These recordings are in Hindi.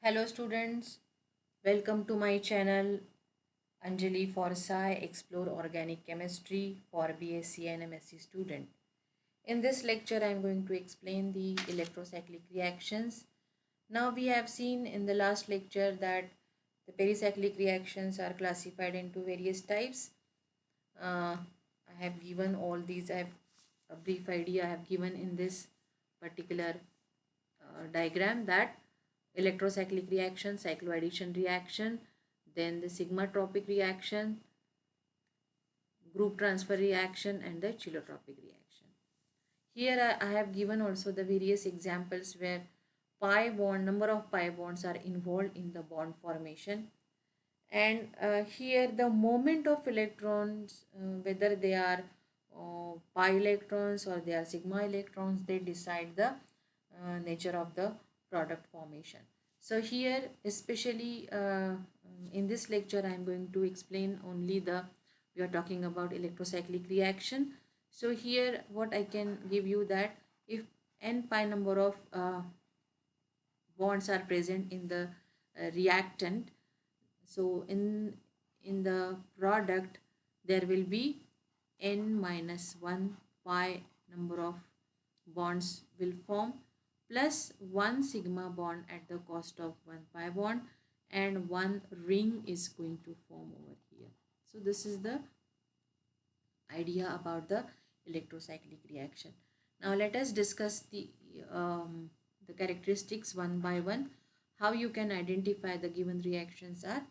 Hello students, welcome to my channel Anjali Forsai Explore Organic Chemistry for BSc and MSc student. In this lecture I am going to explain the electrocyclic reactions. Now we have seen in the last lecture that the pericyclic reactions are classified into various types. I have given all these, I have a brief idea I have given in this particular diagram that electrocyclic reaction, cycloaddition reaction, then the sigmatropic reaction, group transfer reaction, and the cheletropic reaction. Here I have given also the various examples where number of pi bonds are involved in the bond formation. And here the moment of electrons, whether they are pi electrons or they are sigma electrons, they decide the nature of the product formation. So here especially in this lecture I am going to explain only we are talking about electrocyclic reaction. So here what I can give you that if n pi number of bonds are present in the reactant, so in the product there will be n minus 1 pi number of bonds will form plus 1 sigma bond at the cost of 1 pi bond, and one ring is going to form over here. So this is the idea about the electrocyclic reaction. Now let us discuss the characteristics one by one. How you can identify the given reactions are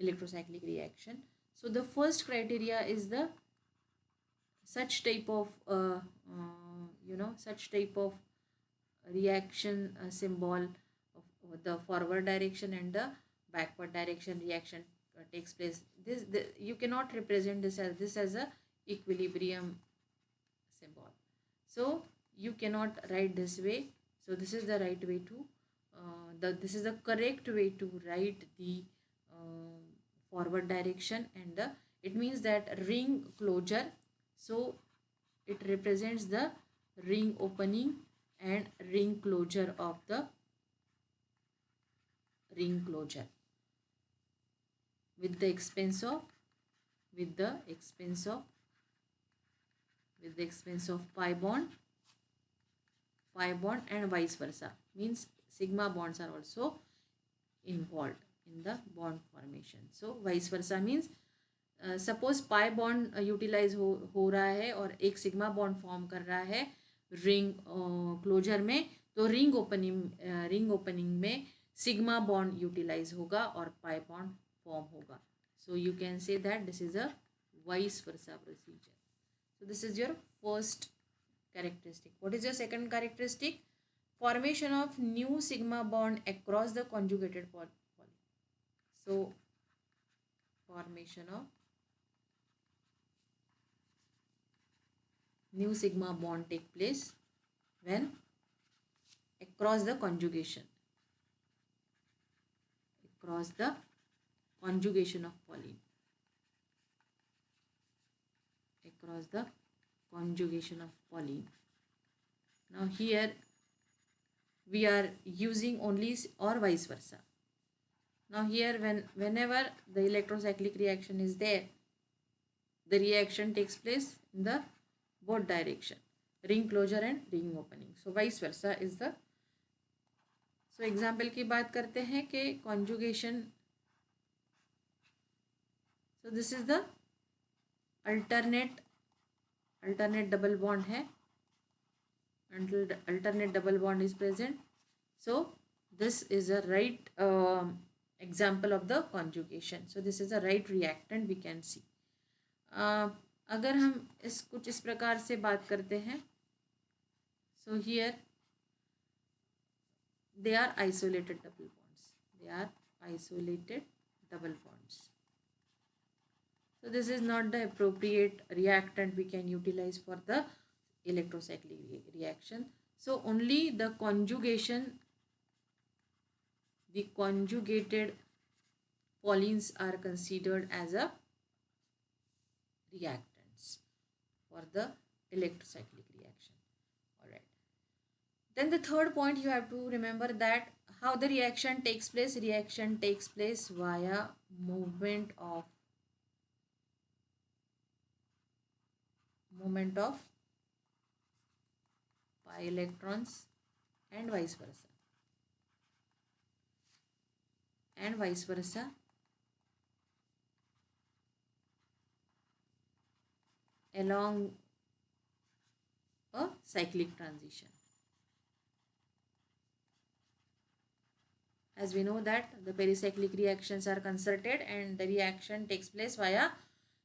electrocyclic reaction. So the first criteria is the such type of such type of reaction symbol of the forward direction and the backward direction reaction takes place. You cannot represent this as a equilibrium symbol, so you cannot write this way. So this is the right way to this is the correct way to write the forward direction, and it means that ring closure, so it represents the ring opening and ring closure of the ring closure with the expense of pi bond and vice versa, means sigma bonds are also involved in the bond formation. So vice versa means suppose pi bond utilize हो रहा है और एक सिग्मा बॉन्ड फॉर्म कर रहा है रिंग क्लोजर में, तो रिंग ओपनिंग में सिग्मा बॉन्ड यूटिलाइज होगा और पाई बॉन्ड फॉर्म होगा. So you can say that this is a vice versa procedure. So this is your first characteristic. What is your second characteristic? Formation of new sigma bond across the conjugated poly. So formation of new sigma bond take place when across the conjugation of polyene, Now here we are using only or vice versa. Now here whenever the electrocyclic reaction is there, the reaction takes place in the both direction, ring closure and ring opening. So vice versa is the. So example की बात करते हैं कि conjugation. So this is the alternate double bond है, alternate double bond is present. So this is a right example of the conjugation. So this is a right reactant we can see. अगर हम कुछ इस प्रकार से बात करते हैं, so here they are isolated double bonds. So this is not the appropriate reactant we can utilize for the electrocyclic reaction. So only the conjugated polyenes are considered as a reactants for the electrocyclic reaction. All right. Then the third point you have to remember that how the reaction takes place? Reaction takes place via movement of pi electrons and vice versa, along a cyclic transition. As we know that the pericyclic reactions are concerted and the reaction takes place via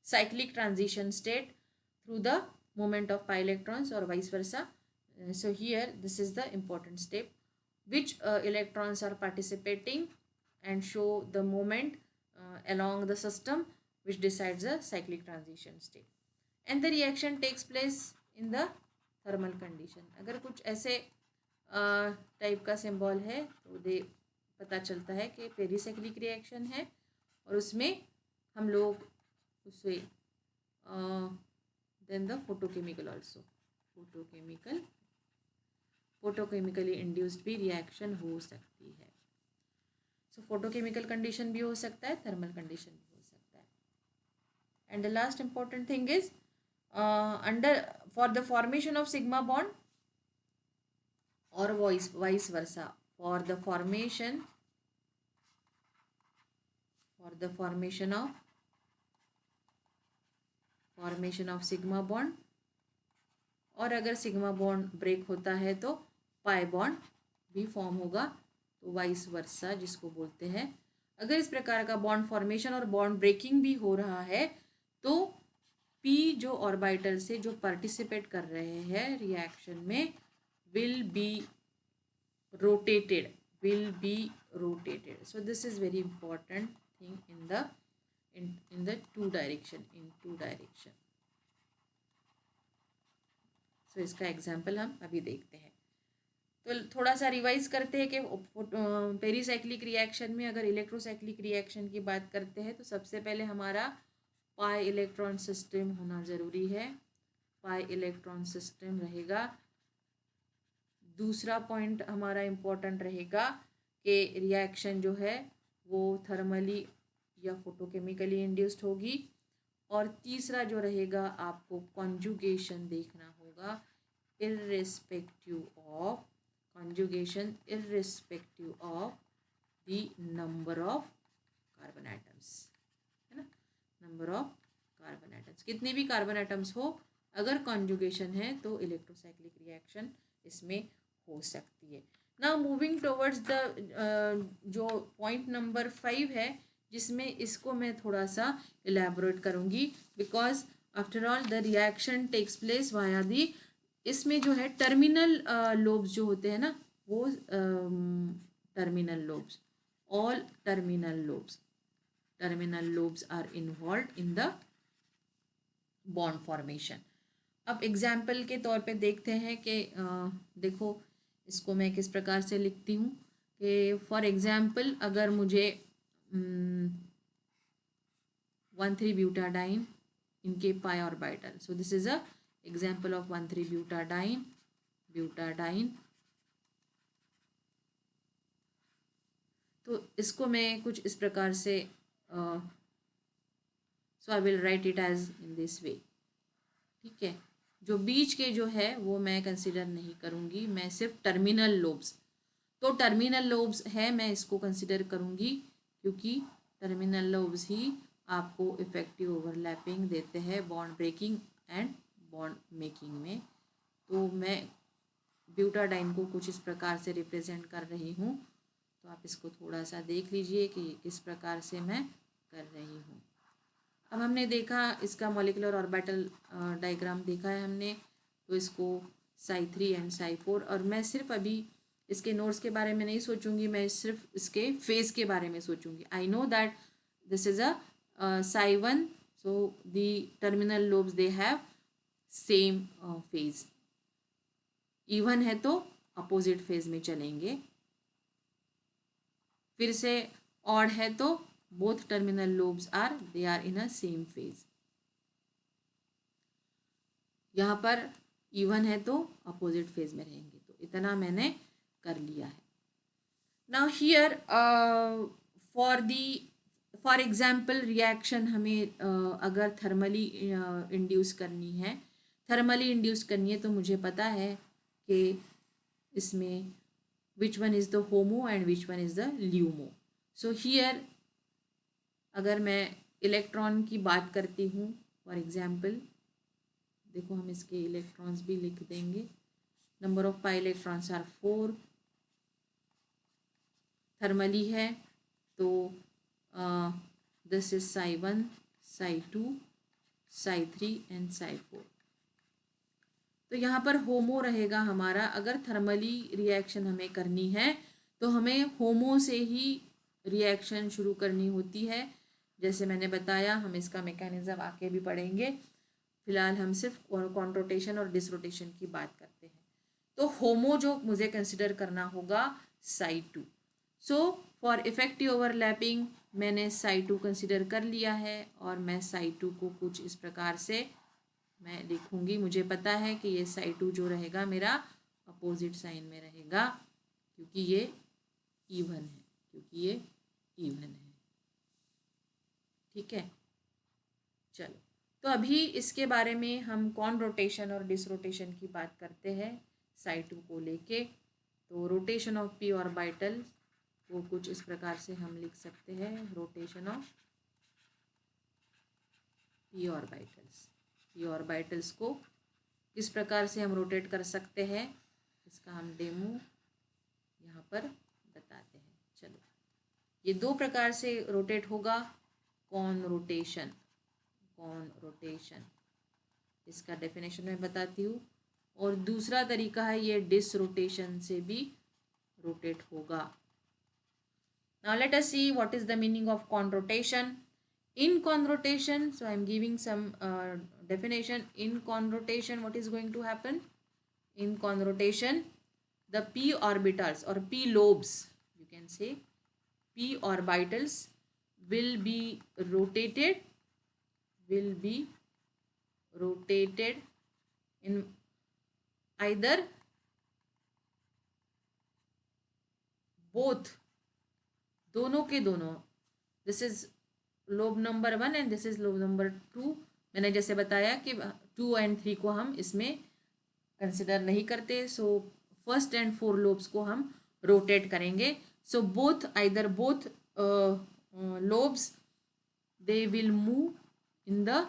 cyclic transition state through the movement of pi electrons or vice versa. So here this is the important step, which electrons are participating and show the moment along the system, which decides the cyclic transition state. And the reaction takes place in the thermal condition. अगर कुछ ऐसे टाइप का सिंबल है तो दे पता चलता है कि पेरिसाइक्लिक रिएक्शन है और उसमें हम लोग उसे then the photochemical also photochemically induced भी रिएक्शन हो सकती है. सो फोटोकेमिकल कंडीशन भी हो सकता है, थर्मल कंडीशन भी हो सकता है. And the last important thing is under for the formation of sigma bond और vice versa, for the formation of sigma bond, और अगर सिग्मा बॉन्ड ब्रेक होता है तो पाई बॉन्ड भी फॉर्म होगा, तो वाइस वर्सा जिसको बोलते हैं. अगर इस प्रकार का बॉन्ड फॉर्मेशन और बॉन्ड ब्रेकिंग भी हो रहा है तो पी जो ऑर्बिटल से जो पार्टिसिपेट कर रहे हैं रिएक्शन में will be rotated. So this is very important thing in the two direction. So इसका एग्जाम्पल हम अभी देखते हैं. तो थोड़ा सा रिवाइज करते हैं कि पेरिसाइक्लिक रिएक्शन में अगर इलेक्ट्रोसाइक्लिक रिएक्शन की बात करते हैं तो सबसे पहले हमारा पाई इलेक्ट्रॉन सिस्टम होना ज़रूरी है. पाई इलेक्ट्रॉन सिस्टम रहेगा. दूसरा पॉइंट हमारा इम्पोर्टेंट रहेगा कि रिएक्शन जो है वो थर्मली या फोटोकेमिकली इंड्यूस्ड होगी. और तीसरा जो रहेगा आपको कॉन्जुगेशन देखना होगा irrespective of the number of carbon atoms, है ना. नंबर ऑफ कार्बन एटम्स, कितने भी कार्बन एटम्स हो, अगर कॉन्जुगेशन है तो इलेक्ट्रोसाइक्लिक रिएक्शन इसमें हो सकती है. नाउ मूविंग टुवर्ड्स द जो पॉइंट नंबर 5 है जिसमें इसको मैं थोड़ा सा इलेबोरेट करूँगी, because after all the reaction takes place via the, इसमें जो है टर्मिनल लोब्स जो होते हैं ना वो terminal lobes, all terminal lobes are involve in the bond formation. अब एग्जाम्पल के तौर पे देखते हैं कि देखो इसको मैं किस प्रकार से लिखती हूँ कि फॉर एग्जाम्पल अगर मुझे 1,3-ब्यूटाडाइन इनके pi orbital, so this is a example of 1,3-ब्यूटाडाइन. तो इसको मैं कुछ इस प्रकार से so I will write it as in this way. ठीक है, जो बीच के जो है वो मैं कंसिडर नहीं करूँगी, मैं सिर्फ टर्मिनल लोब्स, तो टर्मिनल लोब्स है मैं इसको कंसिडर करूँगी क्योंकि टर्मिनल लोब्स ही आपको इफेक्टिव ओवरलैपिंग देते हैं bond breaking and bond making में. तो मैं ब्यूटाडाइन को कुछ इस प्रकार से रिप्रेजेंट कर रही हूँ, तो आप इसको थोड़ा सा देख लीजिए कि किस प्रकार से मैं कर रही हूँ. अब हमने देखा इसका मॉलिक्यूलर ऑर्बिटल डायग्राम देखा है हमने, तो इसको psi3 एंड psi4, और मैं सिर्फ अभी इसके नोड्स के बारे में नहीं सोचूंगी, मैं सिर्फ इसके फेज के बारे में सोचूंगी. I know that this is a psi1, so the terminal lobes they have same phase. Even है तो अपोजिट फेज में चलेंगे, फिर से ऑड है तो both terminal lobes are in a same phase. यहाँ पर even है तो अपोजिट फेज में रहेंगे. तो इतना मैंने कर लिया है. Now here for example reaction हमें अगर थर्मली इंड्यूस करनी है, तो मुझे पता है कि इसमें which one is the homo and which one is the LUMO. So here अगर मैं इलेक्ट्रॉन की बात करती हूँ, फॉर एग्जाम्पल देखो हम इसके इलेक्ट्रॉन्स भी लिख देंगे. Number of pi electrons are 4. Thermally है तो this is psi 1, psi 2, psi 3 and psi 4. तो यहाँ पर होमो रहेगा हमारा. अगर थर्मली रिएक्शन हमें करनी है तो हमें होमो से ही रिएक्शन शुरू करनी होती है. जैसे मैंने बताया, हम इसका मैकेनिज्म आके भी पढ़ेंगे. फिलहाल हम सिर्फ कॉन्ट्रोटेशन और डिसरोटेशन की बात करते हैं. तो होमो जो मुझे कंसिडर करना होगा psi 2. So for effective overlapping मैंने psi 2 कंसिडर कर लिया है और मैं psi 2 को कुछ इस प्रकार से मैं लिखूंगी. मुझे पता है कि ये psi 2 जो रहेगा मेरा अपोजिट साइन में रहेगा क्योंकि ये इवन है. ठीक है, चलो. तो अभी इसके बारे में हम कौन रोटेशन और डिसरोटेशन की बात करते हैं psi 2 को लेके. तो रोटेशन ऑफ पी ऑर्बिटल वो कुछ इस प्रकार से हम लिख सकते हैं. रोटेशन ऑफ पी ऑर्बिटल्स को किस प्रकार से हम रोटेट कर सकते हैं, इसका हम डेमो यहाँ पर बताते हैं. चलो, ये दो प्रकार से रोटेट होगा. कौन रोटेशन, इसका डेफिनेशन मैं बताती हूँ. और दूसरा तरीका है ये डिसरोटेशन से भी रोटेट होगा. Now let us see what is the meaning of conrotation. In conrotation, so I am giving some definition. In conrotation, what is going to happen? In conrotation, the p orbitals or p lobes, you can say, p orbitals will be rotated in either both, दोनों के दोनों. This is lobe number 1 and this is lobe number 2. मैंने जैसे बताया कि 2 एंड 3 को हम इसमें कंसिडर नहीं करते. सो फर्स्ट एंड 4 लोब्स को हम रोटेट करेंगे. So both lobes they will move in the,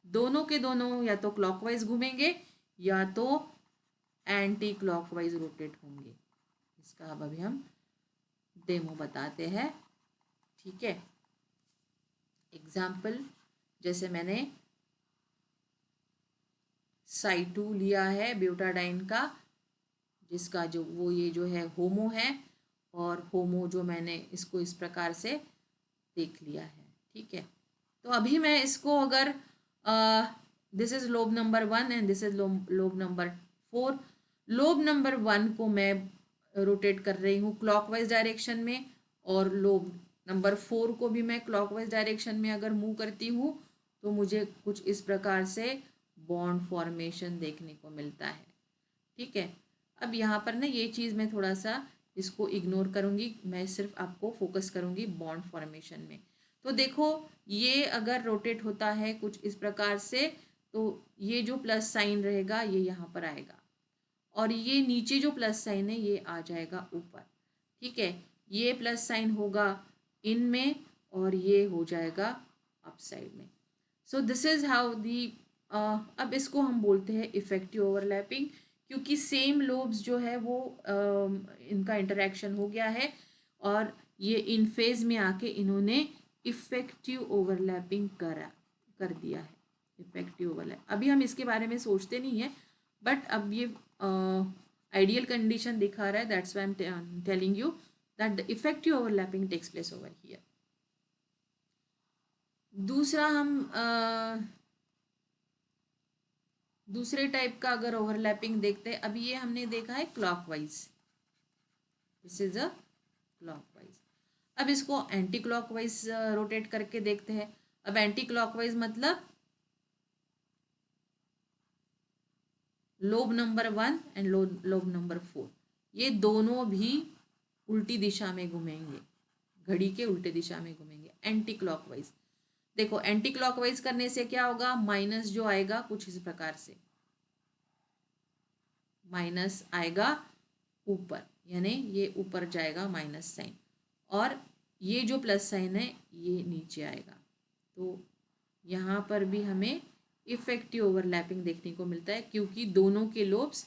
दोनों के दोनों या तो क्लॉकवाइज घूमेंगे या तो एंटी क्लॉकवाइज रोटेट होंगे. इसका अब अभी हम डेमो बताते हैं. ठीक है, एग्जाम्पल जैसे मैंने psi 2 लिया है ब्यूटाडाइन का, जिसका जो वो ये जो है होमो है, और होमो जो मैंने इसको इस प्रकार से देख लिया है. ठीक है, तो अभी मैं इसको अगर this is lobe number 1 and this is lobe number 4. Lobe number 1 को मैं रोटेट कर रही हूँ क्लॉकवाइज डायरेक्शन में, और लोब नंबर 4 को भी मैं क्लॉकवाइज डायरेक्शन में अगर मूव करती हूँ तो मुझे कुछ इस प्रकार से बॉन्ड फॉर्मेशन देखने को मिलता है. ठीक है, अब यहाँ पर ना ये चीज़ मैं थोड़ा सा इसको इग्नोर करूँगी. मैं सिर्फ आपको फोकस करूँगी बॉन्ड फॉर्मेशन में. तो देखो, ये अगर रोटेट होता है कुछ इस प्रकार से, तो ये जो प्लस साइन रहेगा ये यहाँ पर आएगा, और ये नीचे जो प्लस साइन है ये आ जाएगा ऊपर. ठीक है, ये प्लस साइन होगा इन में और ये हो जाएगा अप साइड में. सो दिस इज हाउ दी, अब इसको हम बोलते हैं इफेक्टिव ओवरलैपिंग, क्योंकि सेम लोब्स जो है वो इनका इंटरेक्शन हो गया है और ये इन फेज में आके इन्होंने इफेक्टिव ओवरलैपिंग कर दिया है. इफेक्टिव ओवरलैप अभी हम इसके बारे में सोचते नहीं है, बट अब ये आइडियल कंडीशन दिखा रहा है. That's why I am telling you that the effective overlapping takes place over here. दूसरा हम दूसरे टाइप का अगर ओवरलैपिंग देखते हैं, अभी ये हमने देखा है clockwise, this is a clockwise. अब इसको एंटी क्लॉकवाइज रोटेट करके देखते हैं. अब एंटी क्लॉकवाइज मतलब lobe number 1 and lobe number 4, ये दोनों भी उल्टी दिशा में घूमेंगे, घड़ी के उल्टे दिशा में घूमेंगे, एंटी क्लॉकवाइज। देखो एंटी क्लॉकवाइज करने से क्या होगा, माइनस जो आएगा कुछ इस प्रकार से, माइनस आएगा ऊपर, यानी ये ऊपर जाएगा माइनस साइन, और ये जो प्लस साइन है ये नीचे आएगा। तो यहाँ पर भी हमें इफेक्टिव ओवरलैपिंग देखने को मिलता है, क्योंकि दोनों के लोब्स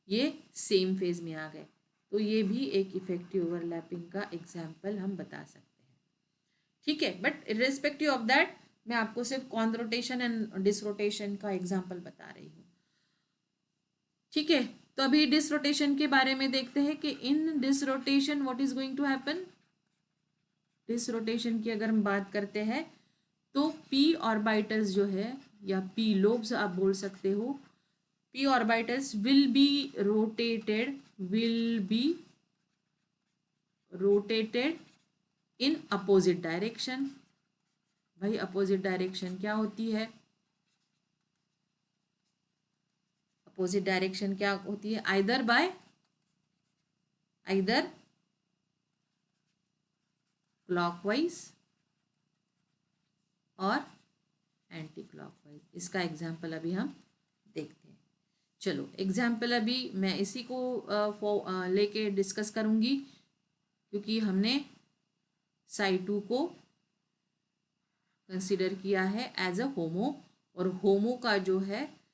ये सेम फेज में आ गए। तो ये भी एक इफेक्टिव ओवरलैपिंग का एग्जाम्पल हम बता सकते हैं, ठीक है। बट इर्रेस्पेक्टिव ऑफ दैट मैं आपको सिर्फ कॉन्रोटेशन एंड डिसरोटेशन का एग्जाम्पल बता रही हूँ, ठीक है। तो अभी डिसरोटेशन के बारे में देखते हैं कि in disrotation what is going to happen. Disrotation की अगर हम बात करते हैं तो पी ऑर्बिटल्स जो है, या पी लोब्स आप बोल सकते हो, p orbitals will be rotated in opposite direction। भाई अपोजिट डायरेक्शन क्या होती है, अपोजिट डायरेक्शन क्या होती है, आइदर क्लॉकवाइज और एंटी क्लॉकवाइज। इसका एग्जाम्पल अभी हम देखते हैं। चलो एग्जाम्पल अभी मैं इसी को लेके डिस्कस करूँगी, क्योंकि हमने साई2 को कंसिडर किया है एज अ होमो, और होमो का जो है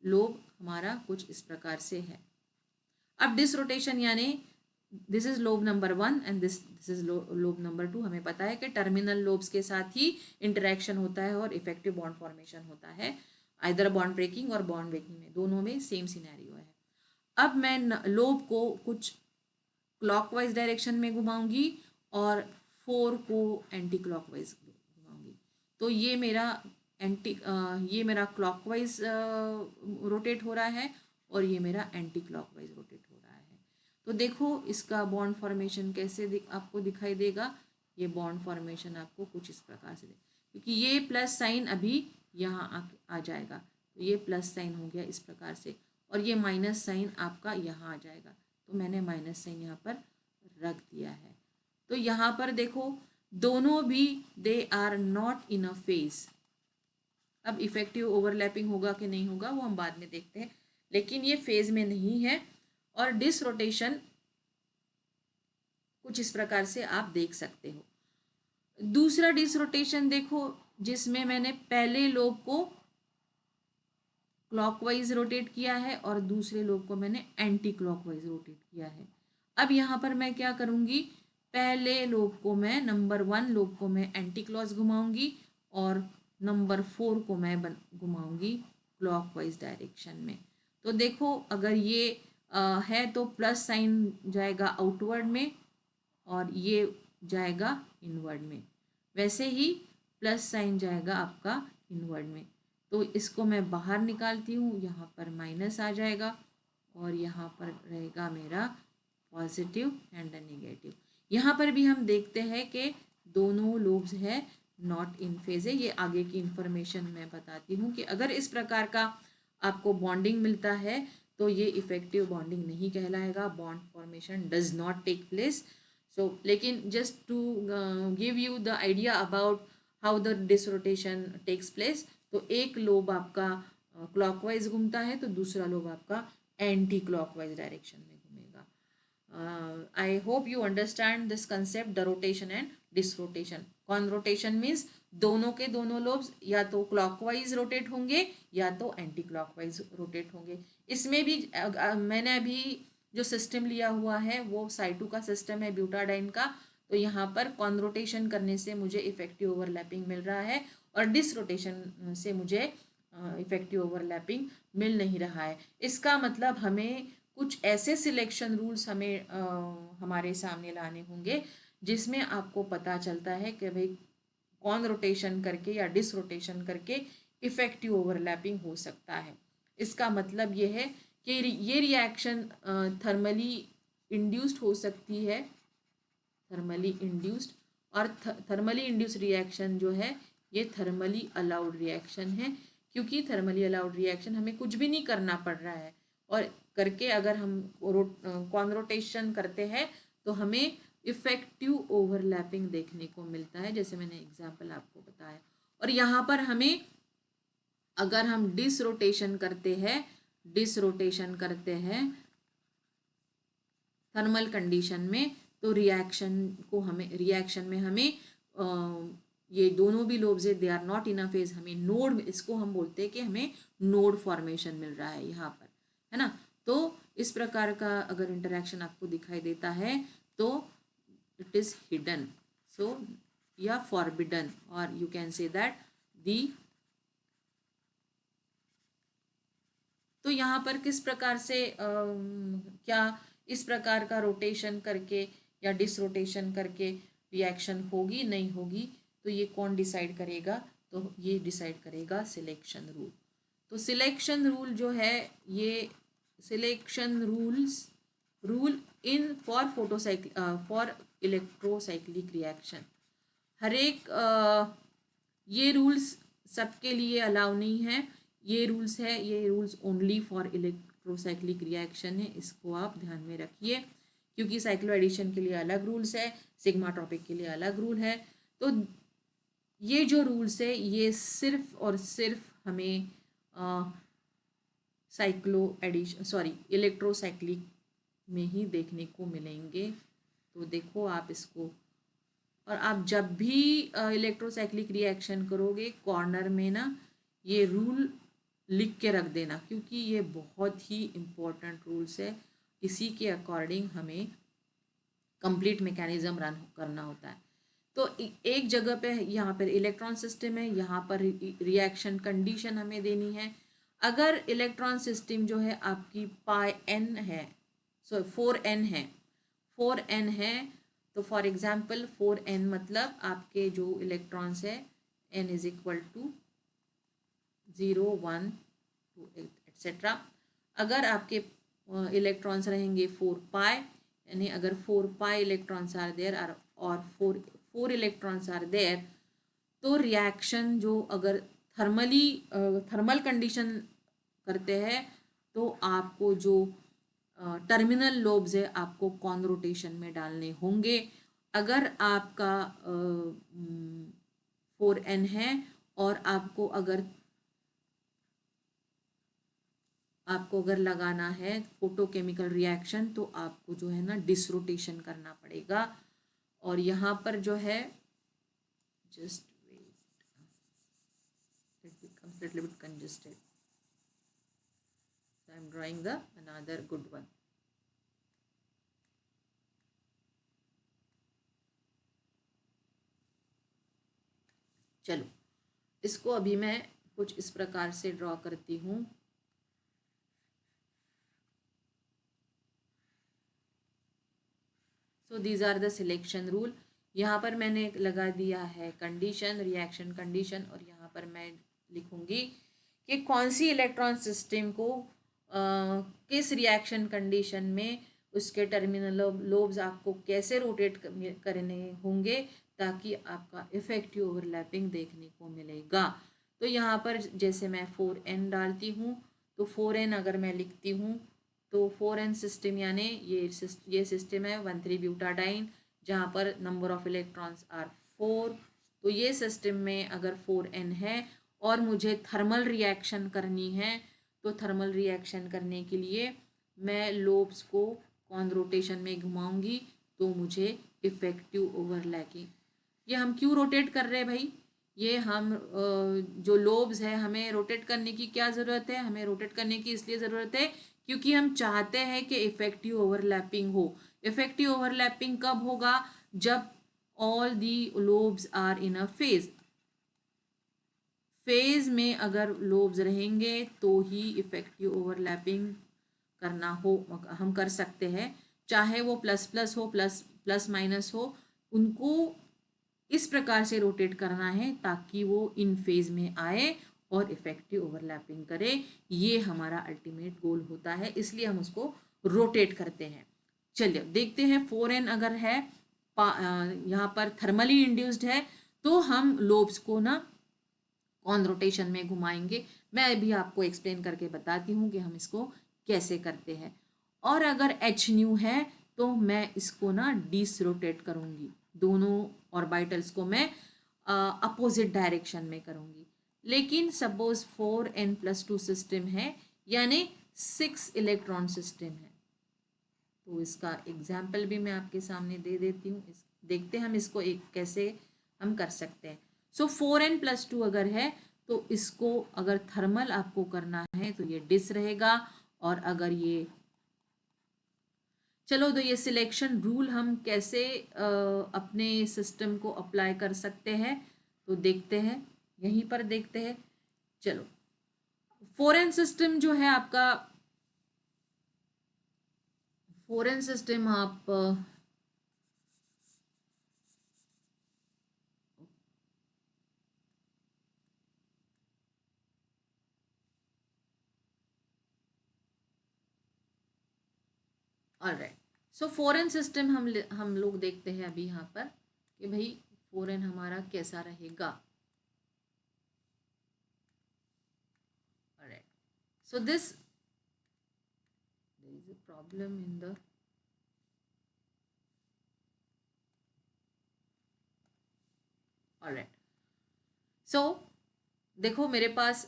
लोब हमारा कुछ इस प्रकार से है। अब डिसरोटेशन यानी this is lobe number 1 and this is lobe number 2। हमें पता है कि टर्मिनल लोब्स के साथ ही इंटरेक्शन होता है और इफेक्टिव बॉन्ड फॉर्मेशन होता है, आइदर बॉन्ड ब्रेकिंग और बॉन्ड ब्रेकिंग में, दोनों में सेम सिनेरियो है। अब मैं लोब को कुछ क्लॉकवाइज डायरेक्शन में घुमाऊंगी और 4 को एंटी क्लॉकवाइज घुमाऊंगी। तो ये मेरा क्लॉकवाइज रोटेट हो रहा है और ये मेरा एंटी क्लॉकवाइज रोटेट हो रहा है। तो देखो इसका बॉन्ड फॉर्मेशन कैसे आपको दिखाई देगा। ये बॉन्ड फॉर्मेशन आपको कुछ इस प्रकार से क्योंकि ये प्लस साइन अभी यहाँ आ जाएगा, तो ये प्लस साइन हो गया इस प्रकार से, और ये माइनस साइन आपका यहाँ आ जाएगा। तो मैंने माइनस साइन यहाँ पर रख दिया है। तो यहाँ पर देखो दोनों भी they are not in a phase. अब इफेक्टिव ओवरलैपिंग होगा कि नहीं होगा वो हम बाद में देखते हैं, लेकिन ये फेज में नहीं है। और डिसरोटेशन कुछ इस प्रकार से आप देख सकते हो। दूसरा डिसरोटेशन देखो जिसमें मैंने पहले लोब को क्लॉकवाइज रोटेट किया है और दूसरे लोब को मैंने एंटी क्लॉकवाइज रोटेट किया है। अब यहाँ पर मैं क्या करूँगी, पहले लोब को मैं नंबर 1 लोब को मैं एंटी क्लॉज घुमाऊंगी और नंबर 4 को मैं घुमाऊंगी क्लॉकवाइज डायरेक्शन में। तो देखो अगर ये है तो प्लस साइन जाएगा आउटवर्ड में और ये जाएगा इनवर्ड में, वैसे ही प्लस साइन जाएगा आपका इनवर्ड में। तो इसको मैं बाहर निकालती हूँ, यहाँ पर माइनस आ जाएगा और यहाँ पर रहेगा मेरा पॉजिटिव एंड नेगेटिव। यहाँ पर भी हम देखते हैं कि दोनों लोब्स है नॉट इन फेज है। ये आगे की इंफॉर्मेशन मैं बताती हूँ कि अगर इस प्रकार का आपको बॉन्डिंग मिलता है तो ये इफेक्टिव बॉन्डिंग नहीं कहलाएगा, bond formation does not take place. So लेकिन just to give you the idea about how the disrotation takes place, तो एक लोब आपका क्लॉकवाइज घूमता है तो दूसरा लोब आपका एंटी क्लॉकवाइज डायरेक्शन में घूमेगा। I hope you understand this concept the rotation and disrotation. Conrotation means दोनों के दोनों लोब्स या तो क्लॉकवाइज रोटेट होंगे या तो एंटी क्लॉकवाइज रोटेट होंगे। इसमें भी मैंने अभी जो सिस्टम लिया हुआ है वो साई2 का सिस्टम है ब्यूटाडाइन का। तो यहाँ पर कॉनरोटेशन करने से मुझे इफेक्टिव ओवरलैपिंग मिल रहा है और डिसरोटेशन से मुझे इफेक्टिव ओवरलैपिंग मिल नहीं रहा है। इसका मतलब हमें कुछ ऐसे सिलेक्शन रूल्स हमें हमारे सामने लाने होंगे जिसमें आपको पता चलता है कि भाई कौन रोटेशन करके या डिसरोटेशन करके इफेक्टिव ओवरलैपिंग हो सकता है। इसका मतलब ये है कि ये रिएक्शन थर्मली इंड्यूस्ड हो सकती है, थर्मली इंड्यूस्ड, और थर्मली इंड्यूस्ड रिएक्शन जो है ये थर्मली अलाउड रिएक्शन है, क्योंकि थर्मली अलाउड रिएक्शन हमें कुछ भी नहीं करना पड़ रहा है और करके अगर हम कॉनरोटेशन करते हैं तो हमें इफेक्टिव ओवरलैपिंग देखने को मिलता है, जैसे मैंने एग्जाम्पल आपको बताया। और यहाँ पर हमें अगर हम डिसरोटेशन करते हैं थर्मल कंडीशन में, तो रिएक्शन में हमें ये दोनों भी लोब्स है, they are not in a phase, हमें नोड, इसको हम बोलते हैं कि हमें नोड फॉर्मेशन मिल रहा है यहाँ पर, है ना। तो इस प्रकार का अगर इंटरेक्शन आपको दिखाई देता है तो इट इज हिडन, सो या फॉरबिडन, और you can say that the. तो यहाँ पर किस प्रकार से क्या इस प्रकार का रोटेशन करके या डिसरोटेशन करके रिएक्शन होगी नहीं होगी, तो ये कौन डिसाइड करेगा, तो ये डिसाइड करेगा सिलेक्शन रूल। तो सिलेक्शन रूल जो है, ये selection rule in for electrocyclic reaction, हर एक ये रूल्स सबके लिए अलाउ नहीं है, ये rules only for electrocyclic reaction है, इसको आप ध्यान में रखिए, क्योंकि साइक्लो एडिशन के लिए अलग रूल्स है, सिग्मा ट्रॉपिक के लिए अलग रूल है। तो ये जो रूल्स है ये सिर्फ और सिर्फ हमें इलेक्ट्रोसाइक्लिक में ही देखने को मिलेंगे। तो देखो आप इसको, और आप जब भी इलेक्ट्रोसाइक्लिक रिएक्शन करोगे कॉर्नर में ना ये रूल लिख के रख देना, क्योंकि ये बहुत ही इम्पोर्टेंट रूल्स है, इसी के अकॉर्डिंग हमें कंप्लीट मैकेनिज्म रन करना होता है। तो एक जगह पे यहाँ पर इलेक्ट्रॉन सिस्टम है, यहाँ पर रिएक्शन कंडीशन हमें देनी है। अगर इलेक्ट्रॉन सिस्टम जो है आपकी पाई एन है, 4n है, तो फॉर एग्जाम्पल 4n मतलब आपके जो इलेक्ट्रॉन्स है n is equal to 0 1 2 etcetera. अगर आपके इलेक्ट्रॉन्स रहेंगे 4 पाई, यानी अगर 4 पाई इलेक्ट्रॉन्स आर देयर और 4 इलेक्ट्रॉन्स आर देयर, तो रिएक्शन जो अगर थर्मल कंडीशन करते हैं तो आपको जो टर्मिनल लोब्स है आपको कॉन रोटेशन में डालने होंगे। अगर आपका 4n है और आपको अगर लगाना है फोटोकेमिकल रिएक्शन, तो आपको जो है ना डिसरोटेशन करना पड़ेगा। और यहाँ पर जो है just wait, it becomes little bit congested, so I am drawing the another good one। चलो इसको अभी मैं कुछ इस प्रकार से ड्रॉ करती हूँ। So these are the selection rule. यहाँ पर मैंने लगा दिया है कंडीशन, रिएक्शन कंडीशन, और यहाँ पर मैं लिखूँगी कि कौन सी इलेक्ट्रॉन सिस्टम को किस रिएक्शन कंडीशन में उसके टर्मिनल लोब्स आपको कैसे रोटेट करने होंगे ताकि आपका इफेक्टिव ओवरलैपिंग देखने को मिलेगा। तो यहाँ पर जैसे मैं 4n डालती हूँ, तो 4n अगर मैं लिखती हूँ तो 4n सिस्टम यानी ये सिस्टम है 1,3-ब्यूटाडाइन, जहाँ पर नंबर ऑफ इलेक्ट्रॉन्स आर 4। तो ये सिस्टम में अगर 4n है और मुझे थर्मल रिएक्शन करनी है, तो थर्मल रिएक्शन करने के लिए मैं लोब्स को कॉन रोटेशन में घुमाऊंगी, तो मुझे इफेक्टिव ओवरलैपिंग। ये हम क्यों रोटेट कर रहे हैं भाई, ये हम जो लोब्स है हमें रोटेट करने की क्या ज़रूरत है, हमें रोटेट करने की इसलिए ज़रूरत है क्योंकि हम चाहते हैं कि इफेक्टिव ओवरलैपिंग हो। इफेक्टिव ओवरलैपिंग कब होगा, जब all the lobes are in a phase में अगर लोब्स रहेंगे तो ही इफेक्टिव ओवरलैपिंग करना हो हम कर सकते हैं। चाहे वो प्लस प्लस हो, प्लस माइनस हो, उनको इस प्रकार से रोटेट करना है ताकि वो इन फेज में आए और इफेक्टिव ओवरलैपिंग करे। ये हमारा अल्टीमेट गोल होता है, इसलिए हम उसको रोटेट करते हैं। चलिए देखते हैं 4n अगर है यहाँ पर थर्मली इंड्यूस्ड है, तो हम लोब्स को ना कॉन रोटेशन में घुमाएंगे। मैं अभी आपको एक्सप्लेन करके बताती हूँ कि हम इसको कैसे करते हैं। और अगर h न्यू है तो मैं इसको ना डिसरोटेट करूँगी, दोनों ऑर्बिटल्स को मैं अपोजिट डायरेक्शन में करूँगी। लेकिन सपोज 4n+2 सिस्टम है, यानी 6 इलेक्ट्रॉन सिस्टम है, तो इसका एग्जाम्पल भी मैं आपके सामने दे देती हूँ। देखते हैं हम इसको एक कैसे हम कर सकते हैं। सो 4n+2 अगर है तो इसको अगर थर्मल आपको करना है तो ये डिस रहेगा, और अगर ये चलो तो ये सिलेक्शन रूल हम कैसे अपने सिस्टम को अप्लाई कर सकते हैं तो देखते हैं, यहीं पर देखते हैं। चलो 4n सिस्टम जो है आपका, 4n सिस्टम आप ऑलराइट। सो 4n सिस्टम हम लोग देखते हैं अभी यहाँ पर कि भाई 4n हमारा कैसा रहेगा। Alright, so this there is a problem in the alright. So देखो मेरे पास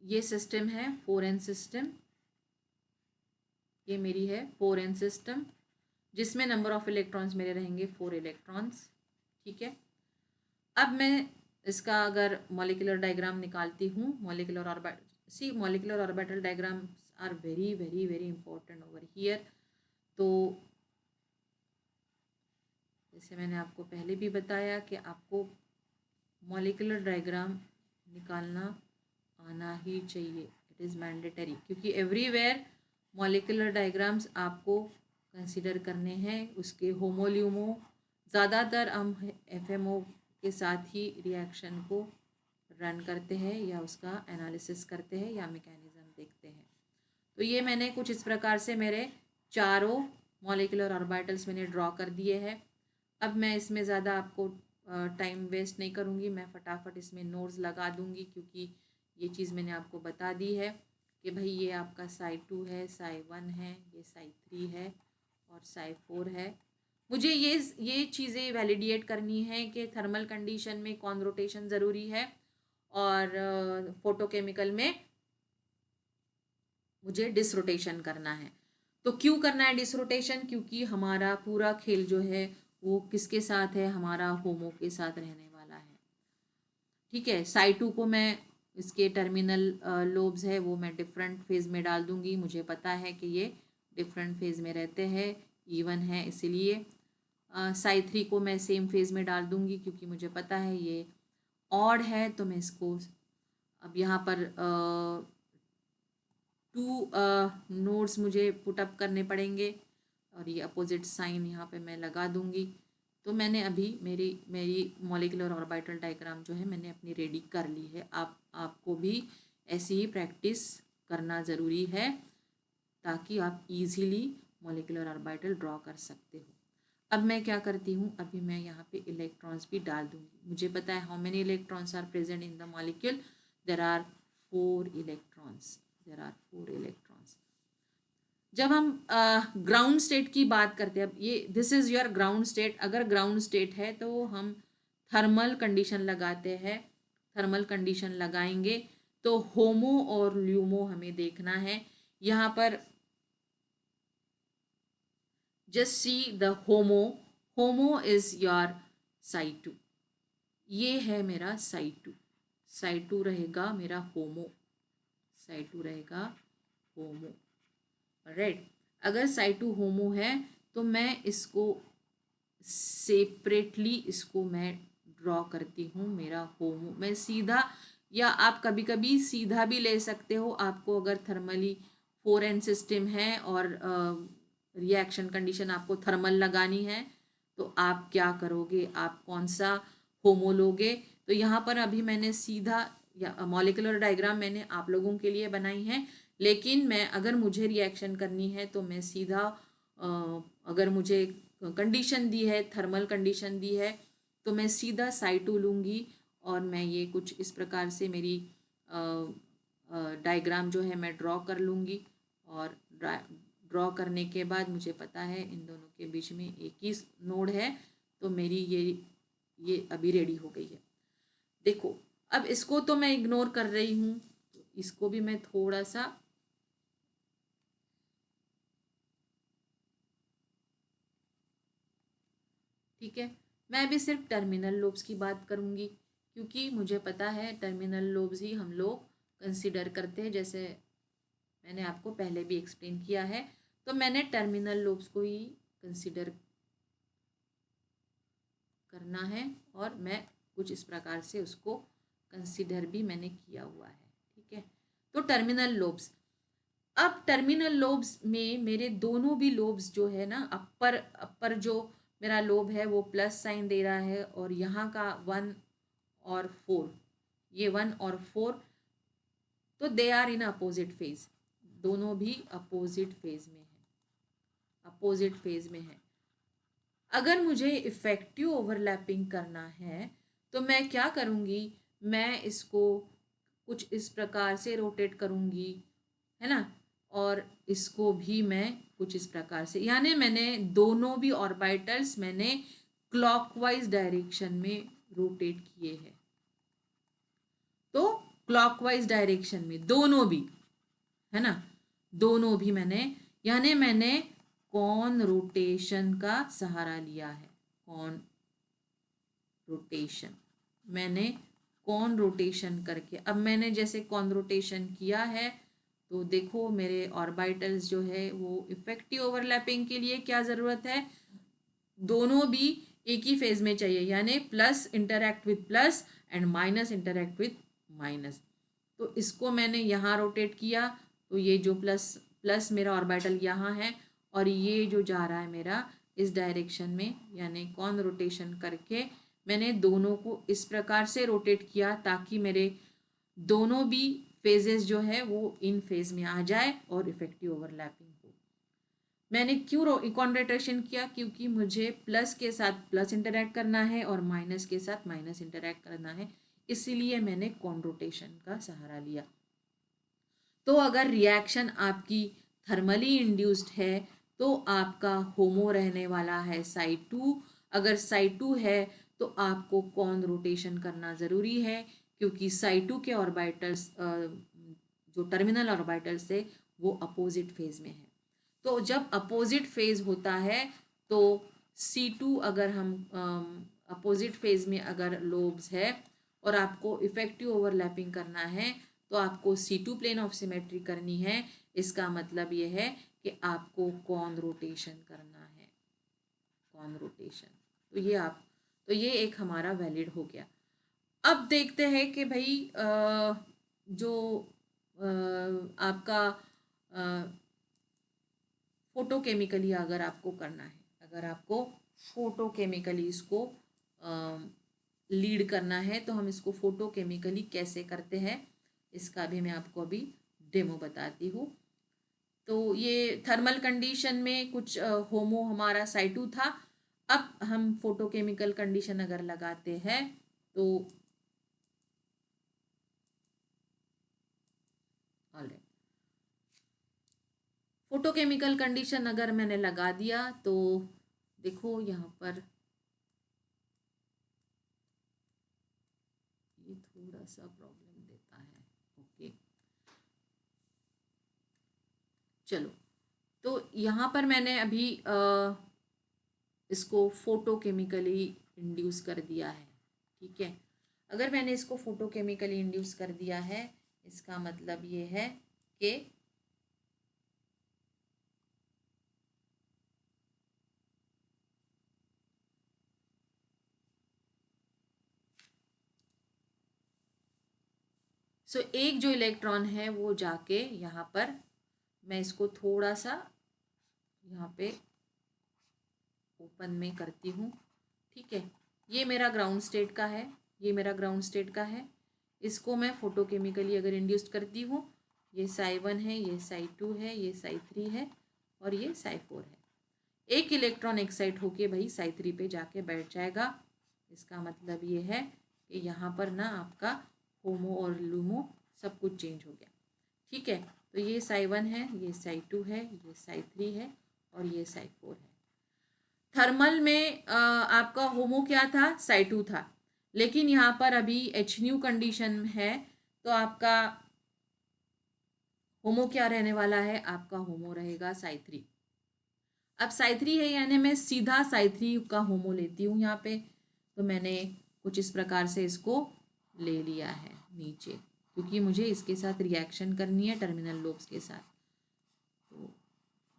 ये सिस्टम है 4n सिस्टम, ये मेरी है 4n सिस्टम जिसमें नंबर ऑफ इलेक्ट्रॉन्स मेरे रहेंगे 4 इलेक्ट्रॉन्स। ठीक है, अब मैं इसका अगर मॉलिक्यूलर डायग्राम निकालती हूँ, molecular orbital diagrams are very very very important over here. तो जैसे मैंने आपको पहले भी बताया कि आपको मॉलिक्यूलर डायग्राम निकालना आना ही चाहिए, इट इज़ मैंडेटरी, क्योंकि एवरीवेयर मॉलिक्यूलर डायग्राम्स आपको कंसीडर करने हैं। उसके होमोल्यूमो ज़्यादातर हम एफएमओ के साथ ही रिएक्शन को रन करते हैं या उसका एनालिसिस करते हैं या मैकेनिज्म देखते हैं। तो ये मैंने कुछ इस प्रकार से मेरे चारों मॉलिक्यूलर ऑर्बिटल्स मैंने ड्रॉ कर दिए हैं। अब मैं इसमें ज़्यादा आपको टाइम वेस्ट नहीं करूँगी, मैं फटाफट इसमें नोट्स लगा दूँगी, क्योंकि ये चीज़ मैंने आपको बता दी है कि भाई ये आपका psi 2 है, psi 1 है, ये psi 3 है और psi 4 है। मुझे ये चीज़ें वैलिडेट करनी है कि थर्मल कंडीशन में कौन रोटेशन ज़रूरी है और फोटोकेमिकल में मुझे डिसरोटेशन करना है। तो क्यों करना है डिसरोटेशन? क्योंकि हमारा पूरा खेल जो है वो किसके साथ है, हमारा होमो के साथ रहने वाला है। ठीक है, psi 2 को मैं इसके टर्मिनल लोब्स है वो मैं डिफरेंट फेज में डाल दूंगी, मुझे पता है कि ये डिफरेंट फेज में रहते हैं, इवन है इसीलिए। psi 3 को मैं सेम फेज में डाल दूंगी क्योंकि मुझे पता है ये ऑड है, तो मैं इसको अब यहाँ पर 2 नोड्स मुझे पुट अप करने पड़ेंगे और ये अपोजिट साइन यहाँ पे मैं लगा दूंगी। तो मैंने अभी मेरी मॉलिक्यूलर ऑर्बिटल डायग्राम जो है मैंने अपनी रेडी कर ली है। आपको भी ऐसी ही प्रैक्टिस करना ज़रूरी है ताकि आप इजीली मॉलिक्यूलर ऑर्बिटल ड्रॉ कर सकते हो। अब मैं क्या करती हूँ, अभी मैं यहाँ पे इलेक्ट्रॉन्स भी डाल दूँगी। मुझे पता है how many electrons are present in the molecule, there are 4 electrons, there are 4 electrons. जब हम ग्राउंड स्टेट की बात करते हैं, अब ये this is your ground state, अगर ग्राउंड स्टेट है तो हम थर्मल कंडीशन लगाते हैं, थर्मल कंडीशन लगाएंगे तो होमो और ल्यूमो हमें देखना है। यहाँ पर just see the homo, homo is your psi 2, ये है मेरा psi 2, psi 2 रहेगा मेरा होमो, psi 2 रहेगा होमो। राइट, अगर psi 2 होमो है तो मैं इसको सेपरेटली इसको मैं ड्रॉ करती हूँ, मेरा होमो मैं सीधा, या आप कभी कभी सीधा भी ले सकते हो। आपको अगर थर्मली 4n सिस्टम है और रिएक्शन कंडीशन आपको थर्मल लगानी है तो आप क्या करोगे, आप कौन सा होमो लोगे? तो यहाँ पर अभी मैंने सीधा या मॉलिक्यूलर डायग्राम मैंने आप लोगों के लिए बनाई है, लेकिन मैं अगर मुझे रिएक्शन करनी है तो मैं सीधा अगर मुझे कंडीशन दी है, थर्मल कंडीशन दी है, तो मैं सीधा psi 2 लूँगी और मैं ये कुछ इस प्रकार से मेरी डायग्राम जो है मैं ड्रॉ कर लूँगी और ड्रॉ करने के बाद मुझे पता है इन दोनों के बीच में एक ही नोड है, तो मेरी ये अभी रेडी हो गई है। देखो अब इसको तो मैं इग्नोर कर रही हूँ, तो इसको भी मैं थोड़ा सा ठीक है, मैं भी सिर्फ टर्मिनल लोब्स की बात करूँगी, क्योंकि मुझे पता है टर्मिनल लोब्स ही हम लोग कंसिडर करते हैं, जैसे मैंने आपको पहले भी एक्सप्लेन किया है। तो मैंने टर्मिनल लोब्स को ही कंसिडर करना है और मैं कुछ इस प्रकार से उसको कंसिडर भी मैंने किया हुआ है। ठीक है, तो टर्मिनल लोब्स, अब टर्मिनल लोब्स में मेरे दोनों भी लोब्स जो है ना, अपर जो मेरा लोब है वो प्लस साइन दे रहा है, और यहाँ का 1 और 4, ये 1 और 4, तो they are in opposite phase, दोनों भी अपोजिट फेज में है, अपोजिट फेज में है। अगर मुझे इफेक्टिव ओवरलैपिंग करना है तो मैं क्या करूँगी, मैं इसको कुछ इस प्रकार से रोटेट करूँगी, है ना, और इसको भी मैं कुछ इस प्रकार से, यानी मैंने दोनों भी ऑर्बिटल्स मैंने क्लॉकवाइज डायरेक्शन में रोटेट किए हैं। तो क्लॉकवाइज डायरेक्शन में दोनों भी, है ना, दोनों भी मैंने, यानी मैंने कॉन रोटेशन का सहारा लिया है। कॉन रोटेशन, मैंने कॉन रोटेशन करके, अब मैंने जैसे कॉन रोटेशन किया है तो देखो मेरे ऑर्बिटल्स जो है वो इफेक्टिव ओवरलैपिंग के लिए क्या ज़रूरत है, दोनों भी एक ही फेज में चाहिए, यानी plus interact with plus and minus interact with minus. तो इसको मैंने यहाँ रोटेट किया, तो ये जो प्लस प्लस मेरा ऑर्बिटल यहाँ है और ये जो जा रहा है मेरा इस डायरेक्शन में, यानी कॉन रोटेशन करके मैंने दोनों को इस प्रकार से रोटेट किया ताकि मेरे दोनों भी फेजेस जो है वो इन फेज में आ जाए और इफेक्टिव ओवरलैपिंग हो। मैंने क्यों कॉन रोटेशन किया, क्योंकि मुझे प्लस के साथ प्लस इंटरैक्ट करना है और माइनस के साथ माइनस इंटरैक्ट करना है, इसीलिए मैंने कॉन रोटेशन का सहारा लिया। तो अगर रिएक्शन आपकी थर्मली इंड्यूस्ड है तो आपका होमो रहने वाला है साइड 2। अगर साइड 2 है तो आपको कॉन रोटेशन करना ज़रूरी है, क्योंकि साइड 2 के ऑर्बिटल्स जो टर्मिनल ऑर्बिटल्स है वो अपोजिट फेज में है। तो जब अपोजिट फेज होता है तो C2, अगर हम अपोजिट फेज में अगर लोब्स है और आपको इफेक्टिव ओवरलैपिंग करना है तो आपको C2 प्लेन ऑफ सिमेट्री करनी है। इसका मतलब ये है कि आपको कॉन रोटेशन करना है, कॉन रोटेशन। तो ये एक हमारा वैलिड हो गया। अब देखते हैं कि भाई जो आपका फोटोकेमिकली अगर आपको करना है, अगर आपको फोटोकेमिकली इसको लीड करना है तो हम इसको फोटोकेमिकली कैसे करते हैं इसका भी मैं आपको अभी डेमो बताती हूँ। तो ये थर्मल कंडीशन में कुछ होमो हमारा साइटू था। अब हम फोटोकेमिकल कंडीशन अगर लगाते हैं तो ऑलराइट, फोटोकेमिकल कंडीशन अगर मैंने लगा दिया तो देखो यहाँ पर ये थोड़ा सा प्रॉब्लम देता है। ओके चलो, तो यहाँ पर मैंने अभी इसको फोटोकेमिकली इंड्यूस कर दिया है। ठीक है, अगर मैंने इसको फोटोकेमिकली इंड्यूस कर दिया है इसका मतलब ये है कि एक जो इलेक्ट्रॉन है वो जाके यहाँ पर, मैं इसको थोड़ा सा यहाँ पे ओपन में करती हूँ। ठीक है, ये मेरा ग्राउंड स्टेट का है, ये मेरा ग्राउंड स्टेट का है। इसको मैं फोटोकेमिकली अगर इंड्यूस्ड करती हूँ, ये psi1 है, ये psi2 है, ये psi3 है और ये psi4 है। एक इलेक्ट्रॉन एक्साइट होके भाई psi3 पे जाके बैठ जाएगा। इसका मतलब ये है कि यहाँ पर ना आपका होमो और लूमो सब कुछ चेंज हो गया। ठीक है, तो ये psi 1 है, ये psi 2 है, ये psi 3 है और ये psi 4 है। थर्मल में आपका होमो क्या था, psi 2 था, लेकिन यहाँ पर अभी एच न्यू कंडीशन है, तो आपका होमो क्या रहने वाला है, आपका होमो रहेगा psi 3। अब psi 3 है यानी मैं सीधा psi 3 का होमो लेती हूँ यहाँ पे, तो मैंने कुछ इस प्रकार से इसको ले लिया है नीचे, क्योंकि मुझे इसके साथ रिएक्शन करनी है टर्मिनल लोब्स के साथ। तो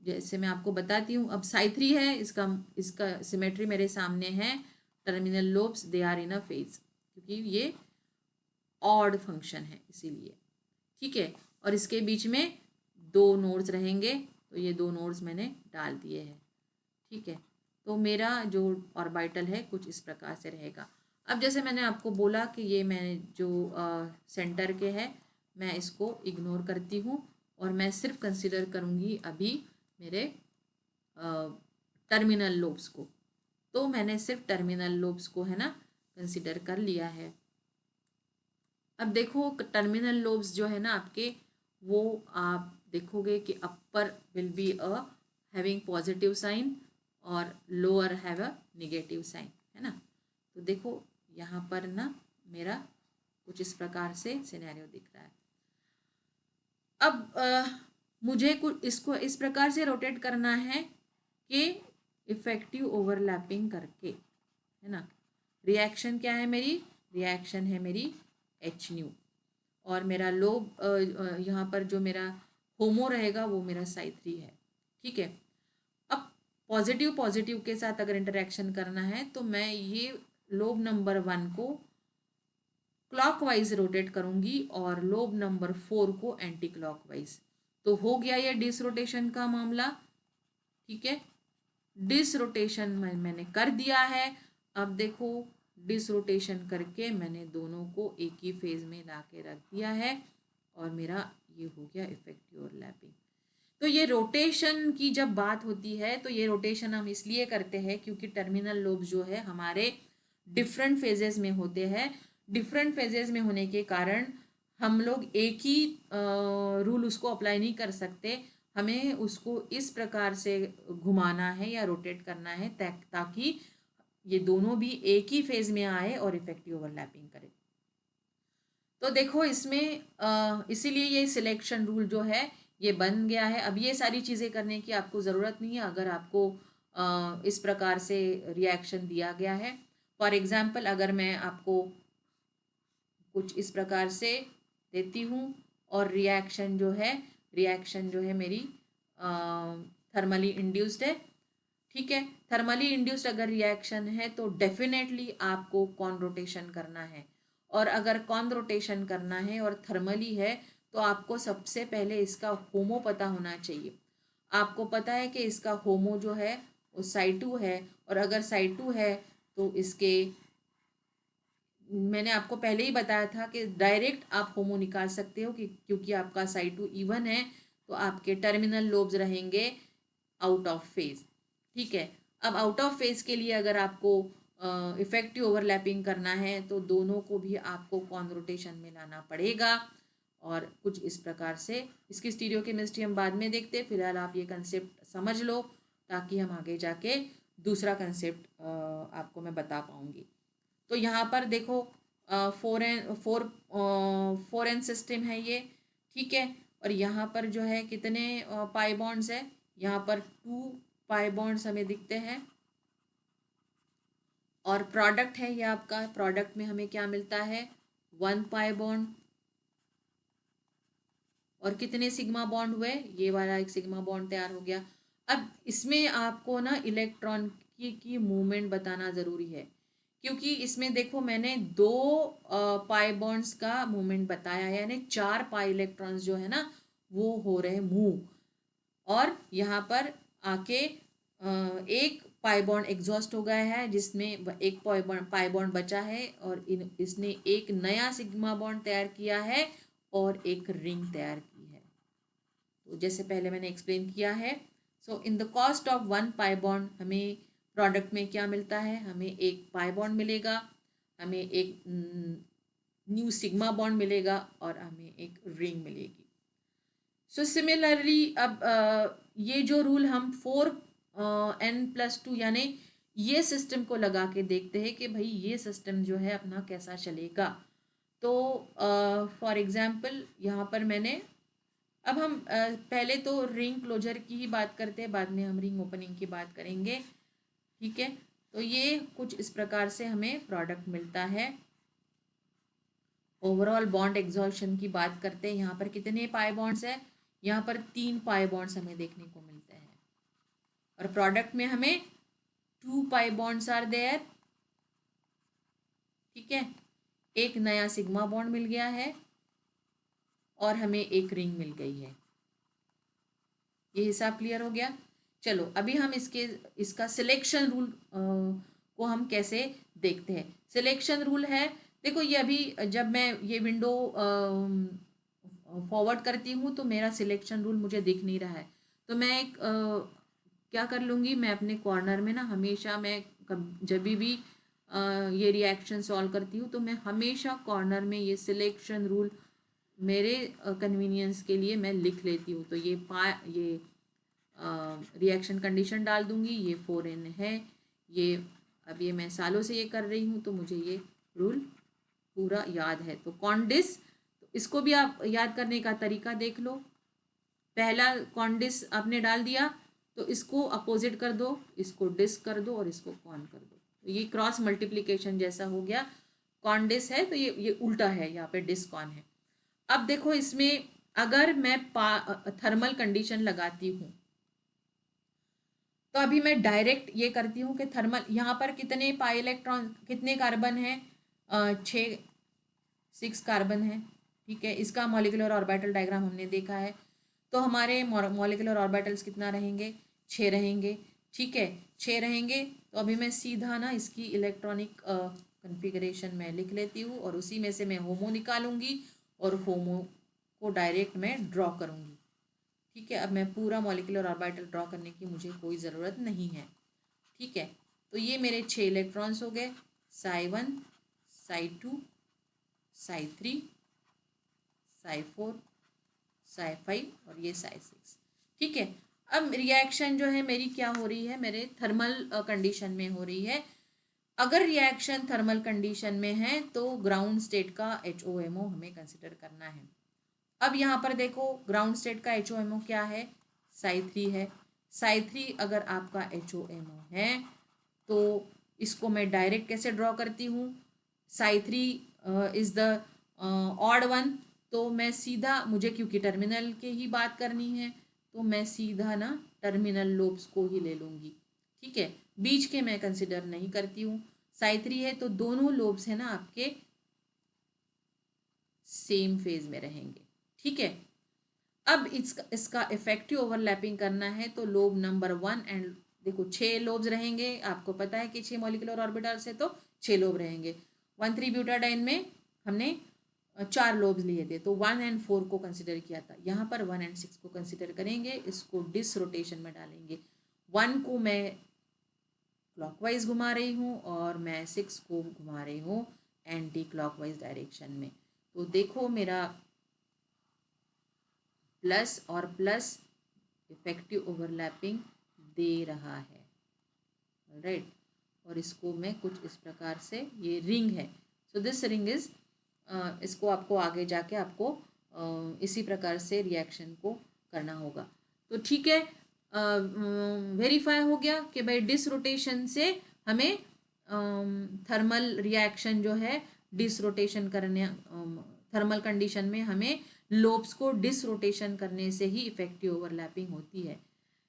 जैसे मैं आपको बताती हूँ, अब psi 3 है, इसका इसका सिमेट्री मेरे सामने है, terminal lobes they are in a phase, क्योंकि ये ऑड फंक्शन है इसीलिए, ठीक है। और इसके बीच में 2 नोड्स रहेंगे, तो ये 2 नोड्स मैंने डाल दिए हैं, ठीक है। तो मेरा जो ऑर्बिटल है कुछ इस प्रकार से रहेगा। अब जैसे मैंने आपको बोला कि ये मैं जो सेंटर के है मैं इसको इग्नोर करती हूँ और मैं सिर्फ कंसिडर करूँगी अभी मेरे टर्मिनल लोब्स को। तो मैंने सिर्फ टर्मिनल लोब्स को है ना कंसिडर कर लिया है। अब देखो टर्मिनल लोब्स जो है ना आपके, वो आप देखोगे कि upper will be a having positive sign और lower have a negative sign, है ना। तो देखो यहाँ पर ना मेरा कुछ इस प्रकार से सिनेरियो दिख रहा है। अब मुझे कुछ इसको इस प्रकार से रोटेट करना है कि इफेक्टिव ओवरलैपिंग करके, है ना। रिएक्शन क्या है मेरी, रिएक्शन है मेरी एच न्यू, और मेरा लोब यहाँ पर जो मेरा होमो रहेगा वो मेरा psi 3 है, ठीक है। अब पॉजिटिव पॉजिटिव के साथ अगर इंटरेक्शन करना है तो मैं ये लोब नंबर 1 को क्लॉकवाइज रोटेट करूंगी और लोब नंबर 4 को एंटी क्लॉकवाइज। तो हो गया ये डिसरोटेशन का मामला, ठीक है। डिसरोटेशन मैंने कर दिया है। अब देखो डिसरोटेशन करके मैंने दोनों को एक ही फेज में ला के रख दिया है और मेरा ये हो गया इफेक्टिव ओवरलैपिंग। तो ये रोटेशन की जब बात होती है तो ये रोटेशन हम इसलिए करते हैं क्योंकि टर्मिनल लोब जो है हमारे डिफरेंट फेजेस में होते हैं। डिफरेंट फेजेस में होने के कारण हम लोग एक ही रूल उसको अप्लाई नहीं कर सकते, हमें उसको इस प्रकार से घुमाना है या रोटेट करना है ताकि ये दोनों भी एक ही फेज में आए और इफेक्टिव ओवरलैपिंग करे। तो देखो इसमें इसीलिए ये सिलेक्शन रूल जो है ये बन गया है। अब ये सारी चीज़ें करने की आपको ज़रूरत नहीं है अगर आपको इस प्रकार से रिएक्शन दिया गया है। फॉर एग्जांपल अगर मैं आपको कुछ इस प्रकार से देती हूँ और रिएक्शन जो है मेरी थर्मली इंड्यूस्ड है, ठीक है। थर्मली इंड्यूस्ड अगर रिएक्शन है तो डेफिनेटली आपको कॉन रोटेशन करना है, और अगर कॉन रोटेशन करना है और थर्मली है तो आपको सबसे पहले इसका होमो पता होना चाहिए। आपको पता है कि इसका होमो जो है वो psi 2 है, और अगर psi 2 है तो इसके मैंने आपको पहले ही बताया था कि डायरेक्ट आप होमो निकाल सकते हो कि क्योंकि आपका psi 2 इवन है तो आपके टर्मिनल लोब्स रहेंगे आउट ऑफ फेज, ठीक है। अब आउट ऑफ फेज के लिए अगर आपको इफेक्टिव ओवरलैपिंग करना है तो दोनों को भी आपको कॉन रोटेशन में लाना पड़ेगा, और कुछ इस प्रकार से इसकी स्टीरियोकेमिस्ट्री हम बाद में देखते हैं। फिलहाल आप ये कंसेप्ट समझ लो ताकि हम आगे जाके दूसरा कंसेप्ट आपको मैं बता पाऊँगी। तो यहाँ पर देखो 4n सिस्टम है ये, ठीक है। और यहाँ पर जो है कितने पाई बॉन्ड्स है, यहाँ पर 2 पाई बॉन्ड्स हमें दिखते हैं, और प्रोडक्ट है ये आपका, प्रोडक्ट में हमें क्या मिलता है 1 पाई बॉन्ड, और कितने सिग्मा बॉन्ड हुए, ये वाला एक सिग्मा बॉन्ड तैयार हो गया। अब इसमें आपको ना इलेक्ट्रॉन की मूवमेंट बताना ज़रूरी है, क्योंकि इसमें देखो मैंने 2 पाई बॉन्ड्स का मूवमेंट बताया है, यानी 4 पाई इलेक्ट्रॉन्स जो है ना वो हो रहे मूव, और यहाँ पर आके एक पाई बॉन्ड एग्जॉस्ट हो गया है जिसमें एक पाई बॉन्ड बचा है, और इसने एक नया सिग्मा बॉन्ड तैयार किया है और एक रिंग तैयार की है। तो जैसे पहले मैंने एक्सप्लेन किया है, so in the cost of 1 pi bond हमें प्रोडक्ट में क्या मिलता है, हमें एक पाई बॉन्ड मिलेगा, हमें एक न्यू सिग्मा बॉन्ड मिलेगा और हमें एक रिंग मिलेगी। सो सिमिलरली अब ये जो रूल हम 4n+2 यानी ये सिस्टम को लगा के देखते हैं कि भाई ये सिस्टम जो है अपना कैसा चलेगा। तो फॉर एग्जांपल यहाँ पर मैंने अब हम पहले तो रिंग क्लोजर की ही बात करते हैं, बाद में हम रिंग ओपनिंग की बात करेंगे। ठीक है, तो ये कुछ इस प्रकार से हमें प्रोडक्ट मिलता है। ओवरऑल बॉन्ड एग्जॉर्शन की बात करते हैं, यहाँ पर कितने पाई बॉन्ड्स है, यहाँ पर 3 पाई बॉन्ड्स हमें देखने को मिलते हैं और प्रोडक्ट में हमें 2 पाई बॉन्ड्स आर देयर। ठीक है, एक नया सिग्मा बॉन्ड मिल गया है और हमें एक रिंग मिल गई है। ये हिसाब क्लियर हो गया। चलो अभी हम इसका सिलेक्शन रूल को हम कैसे देखते हैं। सिलेक्शन रूल है, देखो ये अभी जब मैं ये विंडो फॉरवर्ड करती हूँ तो मेरा सिलेक्शन रूल मुझे दिख नहीं रहा है, तो मैं एक क्या कर लूँगी, मैं अपने कॉर्नर में ना हमेशा मैं जब भी ये रिएक्शन सॉल्व करती हूँ तो मैं हमेशा कॉर्नर में ये सिलेक्शन रूल मेरे कन्वीनियंस के लिए मैं लिख लेती हूँ। तो ये रिएक्शन कंडीशन डाल दूँगी, ये 4n है, ये अब ये मैं सालों से ये कर रही हूँ तो मुझे ये रूल पूरा याद है। तो कॉन्डिस, तो इसको भी आप याद करने का तरीका देख लो। पहला कॉन्डिस आपने डाल दिया तो इसको अपोजिट कर दो, इसको डिस कर दो और इसको कॉन कर दो, तो ये क्रॉस मल्टीप्लिकेशन जैसा हो गया। कॉन्डिस है तो ये उल्टा है, यहाँ पे डिस कॉन है। अब देखो इसमें अगर मैं थर्मल कंडीशन लगाती हूँ तो अभी मैं डायरेक्ट ये करती हूँ कि थर्मल, यहाँ पर कितने पाई इलेक्ट्रॉन, कितने कार्बन है, 6 कार्बन है। ठीक है, इसका मॉलिक्यूलर ऑर्बिटल डायग्राम हमने देखा है, तो हमारे मॉलिक्यूलर ऑर्बिटल्स कितना रहेंगे, 6 रहेंगे। ठीक है, 6 रहेंगे, तो अभी मैं सीधा ना इसकी इलेक्ट्रॉनिक कन्फिगरेशन में लिख लेती हूँ और उसी में से मैं होमो निकालूंगी और होमो को डायरेक्ट मैं ड्रॉ करूँगी। ठीक है, अब मैं पूरा मॉलिक्यूलर ऑर्बिटल ड्रॉ करने की मुझे कोई ज़रूरत नहीं है। ठीक है, तो ये मेरे 6 इलेक्ट्रॉन्स हो गए, psi1, psi2, psi3, psi4, psi5 और ये psi6। ठीक है, अब रिएक्शन जो है मेरी क्या हो रही है, मेरे थर्मल कंडीशन में हो रही है। अगर रिएक्शन थर्मल कंडीशन में है तो ग्राउंड स्टेट का HOMO हमें कंसिडर करना है। अब यहाँ पर देखो ग्राउंड स्टेट का HOMO क्या है, psi3 है। psi3 अगर आपका HOMO है तो इसको मैं डायरेक्ट कैसे ड्रॉ करती हूँ, psi3 is the odd one, तो मैं सीधा, मुझे क्योंकि टर्मिनल की ही बात करनी है तो मैं सीधा ना टर्मिनल लोब्स को ही ले लूँगी। ठीक है, बीच के मैं कंसिडर नहीं करती हूँ। psi3 है तो दोनों लोब्स है ना आपके सेम फेज में रहेंगे। ठीक है, अब इसका इफेक्टिव ओवरलैपिंग करना है तो लोब नंबर 1 एंड देखो 6 लोब्स रहेंगे, आपको पता है कि 6 मॉलिक्यूलर ऑर्बिटल्स है तो 6 लोब रहेंगे। 1,3-ब्यूटाडाइन में हमने 4 लोब्स लिए थे तो 1 एंड 4 को कंसिडर किया था, यहाँ पर 1 एंड 6 को कंसिडर करेंगे, इसको डिस रोटेशन में डालेंगे। 1 को मैं क्लॉकवाइज घुमा रही हूँ और मैं 6 को घुमा रही हूँ एंटी क्लॉकवाइज डायरेक्शन में। तो देखो मेरा प्लस और प्लस इफेक्टिव ओवरलैपिंग दे रहा है। राइट, और इसको मैं कुछ इस प्रकार से, ये रिंग है, सो दिस रिंग इज, इसको आपको आगे जाके आपको इसी प्रकार से रिएक्शन को करना होगा। तो ठीक है, वेरीफाई हो गया कि भाई डिस रोटेशन से हमें थर्मल रिएक्शन जो है डिस रोटेशन करने, थर्मल कंडीशन में हमें लोब्स को डिस रोटेशन करने से ही इफेक्टिव ओवरलैपिंग होती है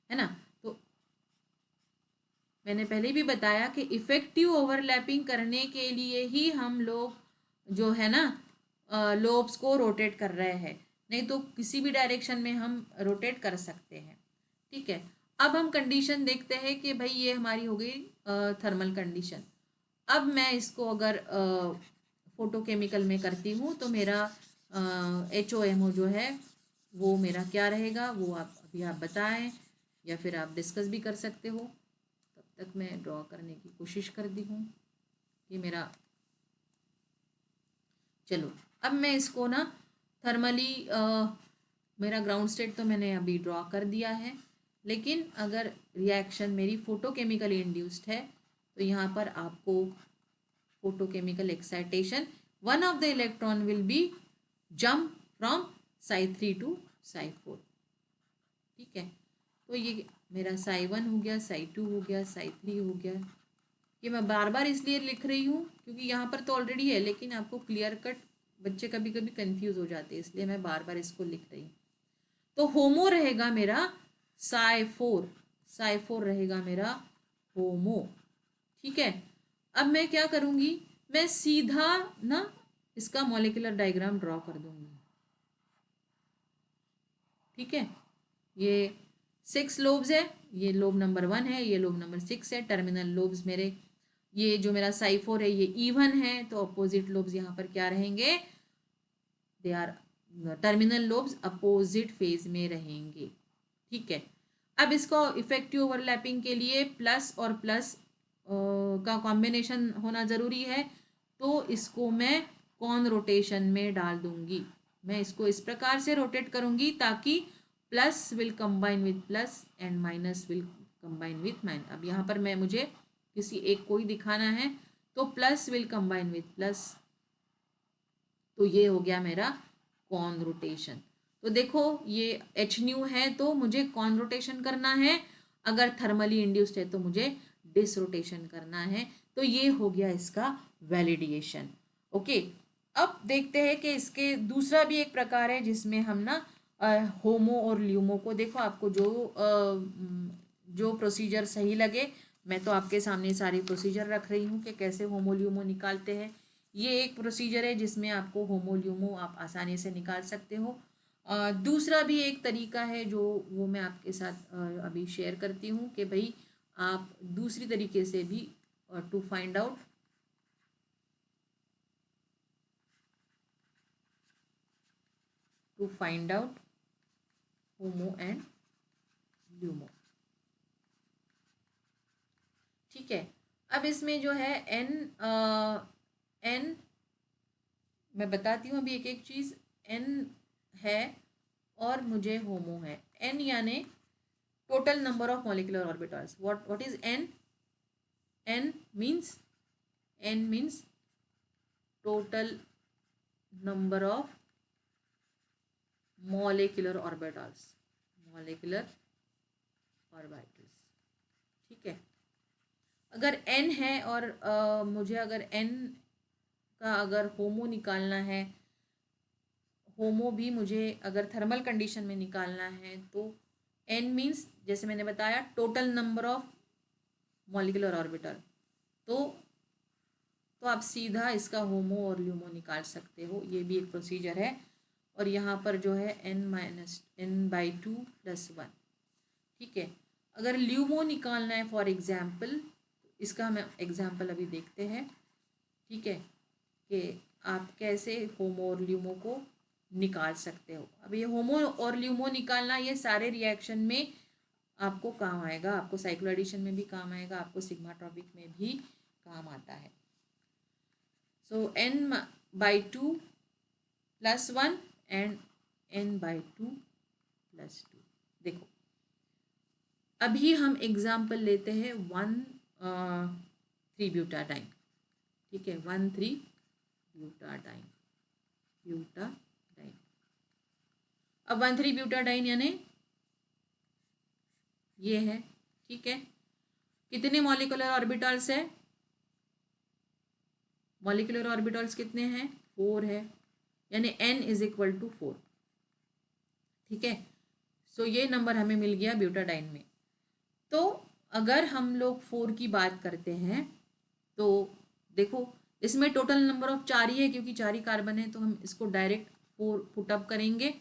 ना। तो मैंने पहले भी बताया कि इफेक्टिव ओवरलैपिंग करने के लिए ही हम लोग जो है ना लोब्स को रोटेट कर रहे हैं, नहीं तो किसी भी डायरेक्शन में हम रोटेट कर सकते हैं। ठीक है, अब हम कंडीशन देखते हैं कि भाई ये हमारी हो गई थर्मल कंडीशन। अब मैं इसको अगर फोटोकेमिकल में करती हूँ तो मेरा HOMO जो है वो मेरा क्या रहेगा, वो आप बताएं या फिर आप डिस्कस भी कर सकते हो। तब तक मैं ड्रॉ करने की कोशिश करती हूँ। ये मेरा, चलो अब मैं इसको ना थर्मली मेरा ग्राउंड स्टेट तो मैंने अभी ड्रॉ कर दिया है, लेकिन अगर रिएक्शन मेरी फोटोकेमिकली इंड्यूस्ड है तो यहाँ पर आपको photochemical excitation, one of the electron will be jump from psi 3 to psi 4। ठीक है, तो ये मेरा psi 1 हो गया, psi 2 हो गया, psi 3 हो गया। ये मैं बार बार इसलिए लिख रही हूँ क्योंकि यहाँ पर तो ऑलरेडी है, लेकिन आपको क्लियर कट, बच्चे कभी कभी कंफ्यूज हो जाते हैं, इसलिए मैं बार बार इसको लिख रही हूँ। तो होमो रहेगा मेरा psi 4 रहेगा मेरा होमो। ठीक है, अब मैं क्या करूँगी, मैं सीधा ना इसका मॉलिक्यूलर डायग्राम ड्रॉ कर दूंगी। ठीक है, ये 6 लोब्स है, ये लोब नंबर 1 है, ये लोब नंबर 6 है। टर्मिनल लोब्स मेरे, ये जो मेरा psi 4 है ये E1 है, तो अपोजिट लोब्स यहाँ पर क्या रहेंगे, they are terminal lobes opposite phase में रहेंगे। ठीक है, अब इसको इफेक्टिव ओवरलैपिंग के लिए प्लस और प्लस का कॉम्बिनेशन होना ज़रूरी है, तो इसको मैं कॉन रोटेशन में डाल दूंगी। मैं इसको इस प्रकार से रोटेट करूंगी ताकि plus will combine with plus and minus will combine with minus. अब यहाँ पर मैं, मुझे किसी एक को ही दिखाना है, तो plus will combine with plus, तो ये हो गया मेरा कॉन रोटेशन। तो देखो ये एच न्यू है तो मुझे कॉन रोटेशन करना है, अगर थर्मली इंड्यूस्ड है तो मुझे डिस रोटेशन करना है। तो ये हो गया इसका वैलिडेशन। ओके, अब देखते हैं कि इसके दूसरा भी एक प्रकार है जिसमें हम ना होमो और ल्यूमो को, देखो आपको जो प्रोसीजर सही लगे, मैं तो आपके सामने सारी प्रोसीजर रख रही हूँ कि कैसे होमो ल्यूमो निकालते हैं। ये एक प्रोसीजर है जिसमें आपको होमो ल्यूमो आप आसानी से निकाल सकते हो। दूसरा भी एक तरीका है जो वो मैं आपके साथ अभी शेयर करती हूँ कि भाई आप दूसरी तरीके से भी to find out HOMO and LUMO. ठीक है, अब इसमें जो है एन मैं बताती हूँ अभी एक एक चीज़। एन है और मुझे होमो है, एन यानी total number of molecular orbitals. What is N? N means total number of molecular orbitals. ठीक है, अगर एन है और मुझे अगर एन का अगर होमो निकालना है, होमो भी मुझे अगर थर्मल कंडीशन में निकालना है, तो एन मीन्स जैसे मैंने बताया total number of molecular orbital. तो आप सीधा इसका होमो और ल्यूमो निकाल सकते हो, ये भी एक प्रोसीजर है। और यहाँ पर जो है n/2 + 1। ठीक है, अगर ल्यूमो निकालना है फॉर एग्जाम्पल, इसका हम एग्जाम्पल अभी देखते हैं। ठीक है, कि आप कैसे होमो और ल्यूमो को निकाल सकते हो। अब ये होमो और ल्यूमो निकालना, ये सारे रिएक्शन में आपको काम आएगा, आपको साइक्लो एडिशन में भी काम आएगा, आपको सिग्माट्रोपिक में भी काम आता है। सो n/2 + 1 एंड n/2 + 2। देखो अभी हम एग्जाम्पल लेते हैं 1,3-ब्यूटाडाइन। ठीक है, 1,3-ब्यूटाडाइन। अब 1,3-ब्यूटाडाइन यानी ये है। ठीक है, कितने मॉलिक्यूलर ऑर्बिटल्स है? मॉलिक्यूलर ऑर्बिटल्स कितने हैं? 4 है, यानी n = 4। ठीक है, सो ये नंबर हमें मिल गया ब्यूटाडाइन में। तो अगर हम लोग 4 की बात करते हैं तो देखो इसमें टोटल नंबर ऑफ 4 ही है, क्योंकि 4 ही कार्बन है, तो हम इसको डायरेक्ट 4 पुटअप करेंगे।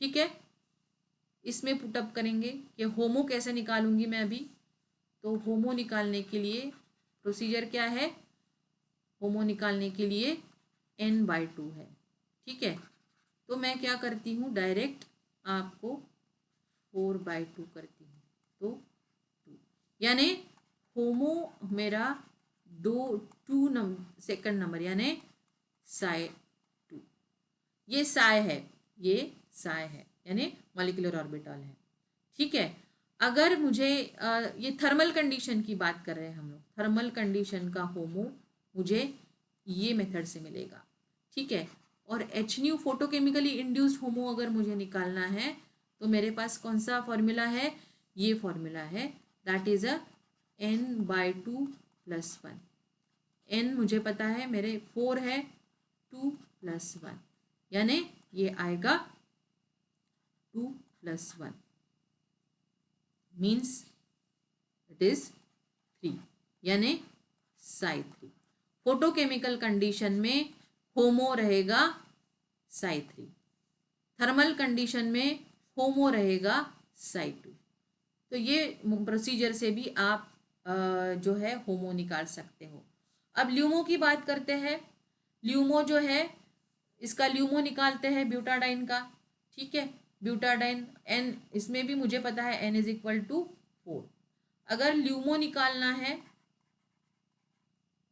ठीक है, इसमें पुटअप करेंगे कि होमो कैसे निकालूंगी मैं अभी। तो होमो निकालने के लिए प्रोसीजर क्या है? होमो निकालने के लिए n/2 है। ठीक है, तो मैं क्या करती हूँ, डायरेक्ट आपको 4/2 करती हूँ, तो 2, यानी होमो मेरा 2 सेकंड नंबर यानी psi 2। ये psi है, ये psi है, यानी मॉलिक्यूलर ऑर्बिटल है। ठीक है, अगर मुझे ये थर्मल कंडीशन की बात कर रहे हैं हम लोग, थर्मल कंडीशन का होमो मुझे ये मेथड से मिलेगा। ठीक है, और एच न्यू फोटोकेमिकली इंड्यूस्ड होमो अगर मुझे निकालना है तो मेरे पास कौन सा फॉर्मूला है, ये फॉर्मूला है, that is a n/2 + 1। n मुझे पता है मेरे 4 है, 2 + 1 यानी ये आएगा 2 + 1 मीन्स इट इज 3 यानी psi 3। फोटोकेमिकल कंडीशन में होमो रहेगा psi 3, थर्मल कंडीशन में होमो रहेगा psi 2। तो ये प्रोसीजर से भी आप जो है होमो निकाल सकते हो। अब ल्यूमो की बात करते हैं। ल्यूमो जो है, इसका ल्यूमो निकालते हैं ब्यूटाडाइन का। ठीक है, ब्यूटाडाइन n, इसमें भी मुझे पता है n = 4। अगर ल्यूमो निकालना है,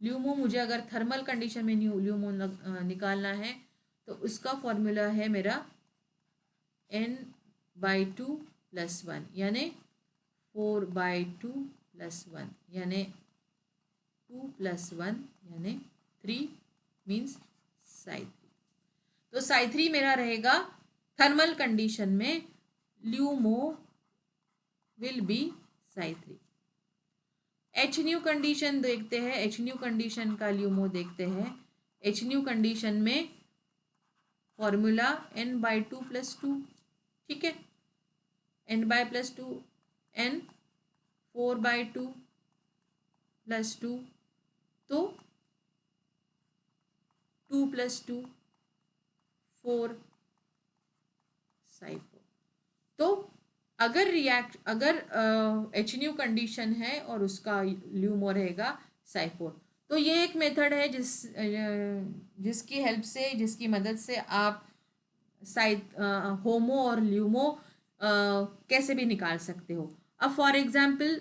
ल्यूमो मुझे अगर थर्मल कंडीशन में ल्यूमो निकालना है तो उसका फॉर्मूला है मेरा n/2 + 1 यानी 4/2 + 1 यानी 2 + 1 यानी 3 मीन्स psi 3। तो psi 3 मेरा रहेगा थर्मल कंडीशन में, LUMO will be psi 3। H new condition देखते हैं, एच न्यू कंडीशन का ल्यूमो देखते हैं। एच न्यू कंडीशन में फॉर्मूला n/2 + 2। ठीक है, n/2 n 4/2 + 2 तो 2 + 2 4 psi 4। तो अगर एच न्यू कंडीशन है और उसका ल्यूमो रहेगा psi 4, तो ये एक मेथड है जिसकी हेल्प से, जिसकी मदद से आप होमो और ल्यूमो कैसे भी निकाल सकते हो। अब फॉर एग्जाम्पल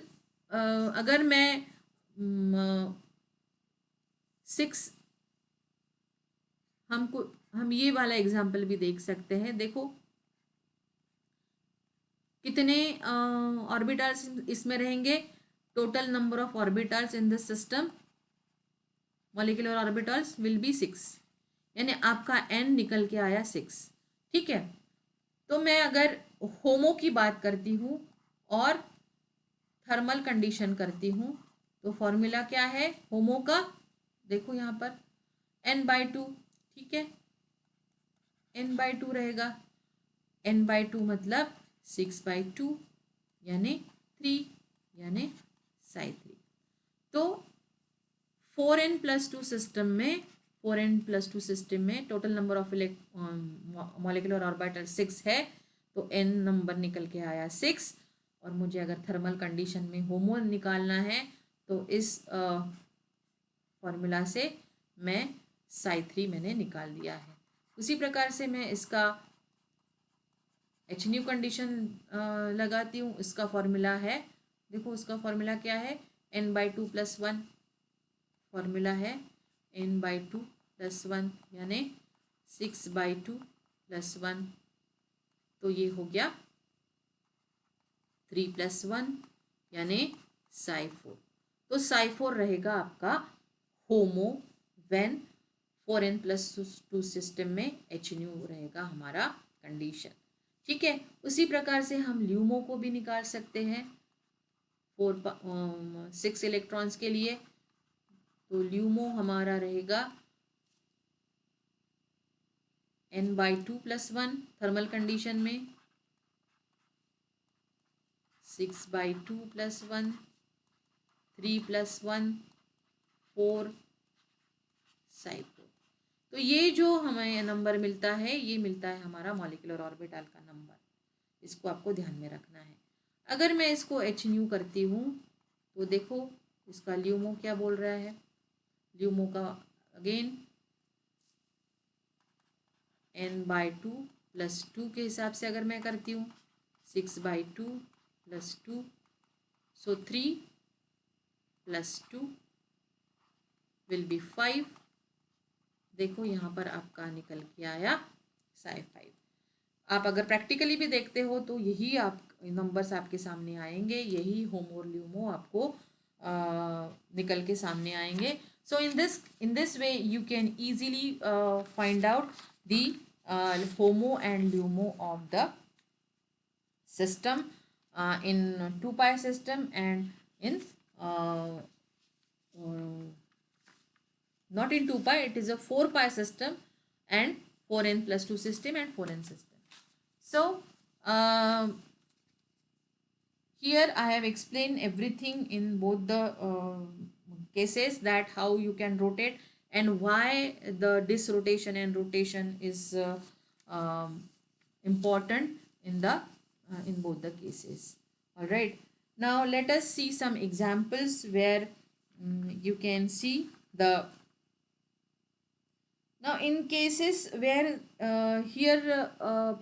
अगर मैं 6, हम ये वाला एग्जाम्पल भी देख सकते हैं। देखो कितने ऑर्बिटल्स इसमें रहेंगे, total number of orbitals in this system, molecular orbitals will be 6 यानी आपका n निकल के आया 6। ठीक है, तो मैं अगर होमो की बात करती हूँ और थर्मल कंडीशन करती हूँ तो फॉर्मूला क्या है होमो का, देखो यहाँ पर n/2। ठीक है, n/2 रहेगा, n/2 मतलब 6/2 यानी 3 यानी psi 3। तो 4n+2 सिस्टम में, 4n+2 सिस्टम में total number of molecular orbital 6 है, तो n नंबर निकल के आया 6। और मुझे अगर थर्मल कंडीशन में होमो निकालना है तो इस फॉर्मूला से मैं psi 3 मैंने निकाल दिया है। उसी प्रकार से मैं इसका एच न्यू कंडीशन लगाती हूँ। इसका फॉर्मूला है, देखो उसका फॉर्मूला क्या है, n/2 + 1 फॉर्मूला है, n/2 + 1 यानी 6/2 + 1, तो ये हो गया 3 + 1 यानी psi 4। तो psi 4 रहेगा आपका होमो व्हेन 4n+2 सिस्टम में एच न्यू रहेगा हमारा कंडीशन। ठीक है, उसी प्रकार से हम ल्यूमो को भी निकाल सकते हैं 6 इलेक्ट्रॉन्स के लिए। तो ल्यूमो हमारा रहेगा n/2 + 1 थर्मल कंडीशन में, 6/2 + 1, 3 + 1 4 psi 4। तो ये जो हमें नंबर मिलता है, ये मिलता है हमारा मॉलिक्यूलर ऑर्बिटल का नंबर। इसको आपको ध्यान में रखना है। अगर मैं इसको एच न्यू करती हूँ तो देखो इसका ल्यूमो क्या बोल रहा है, ल्यूमो का अगेन n/2 + 2 के हिसाब से अगर मैं करती हूँ, 6/2 + 2 सो 3 + 2 विल बी 5। देखो यहाँ पर आपका निकल के आया psi 5। आप अगर प्रैक्टिकली भी देखते हो तो यही आप नंबर्स आपके सामने आएंगे, यही होमो और ल्यूमो आपको निकल के सामने आएंगे. So in this way you can easily find out the homo and lumo of the system in 2 pi system and in uh, not in 2 pi, it is a 4 pi system and 4n plus 2 system and 4n system. So here I have explained everything in both the cases, that how you can rotate and why the disrotation and rotation is important in both the cases. All right. Now let us see some examples where you can see the. Now in cases where here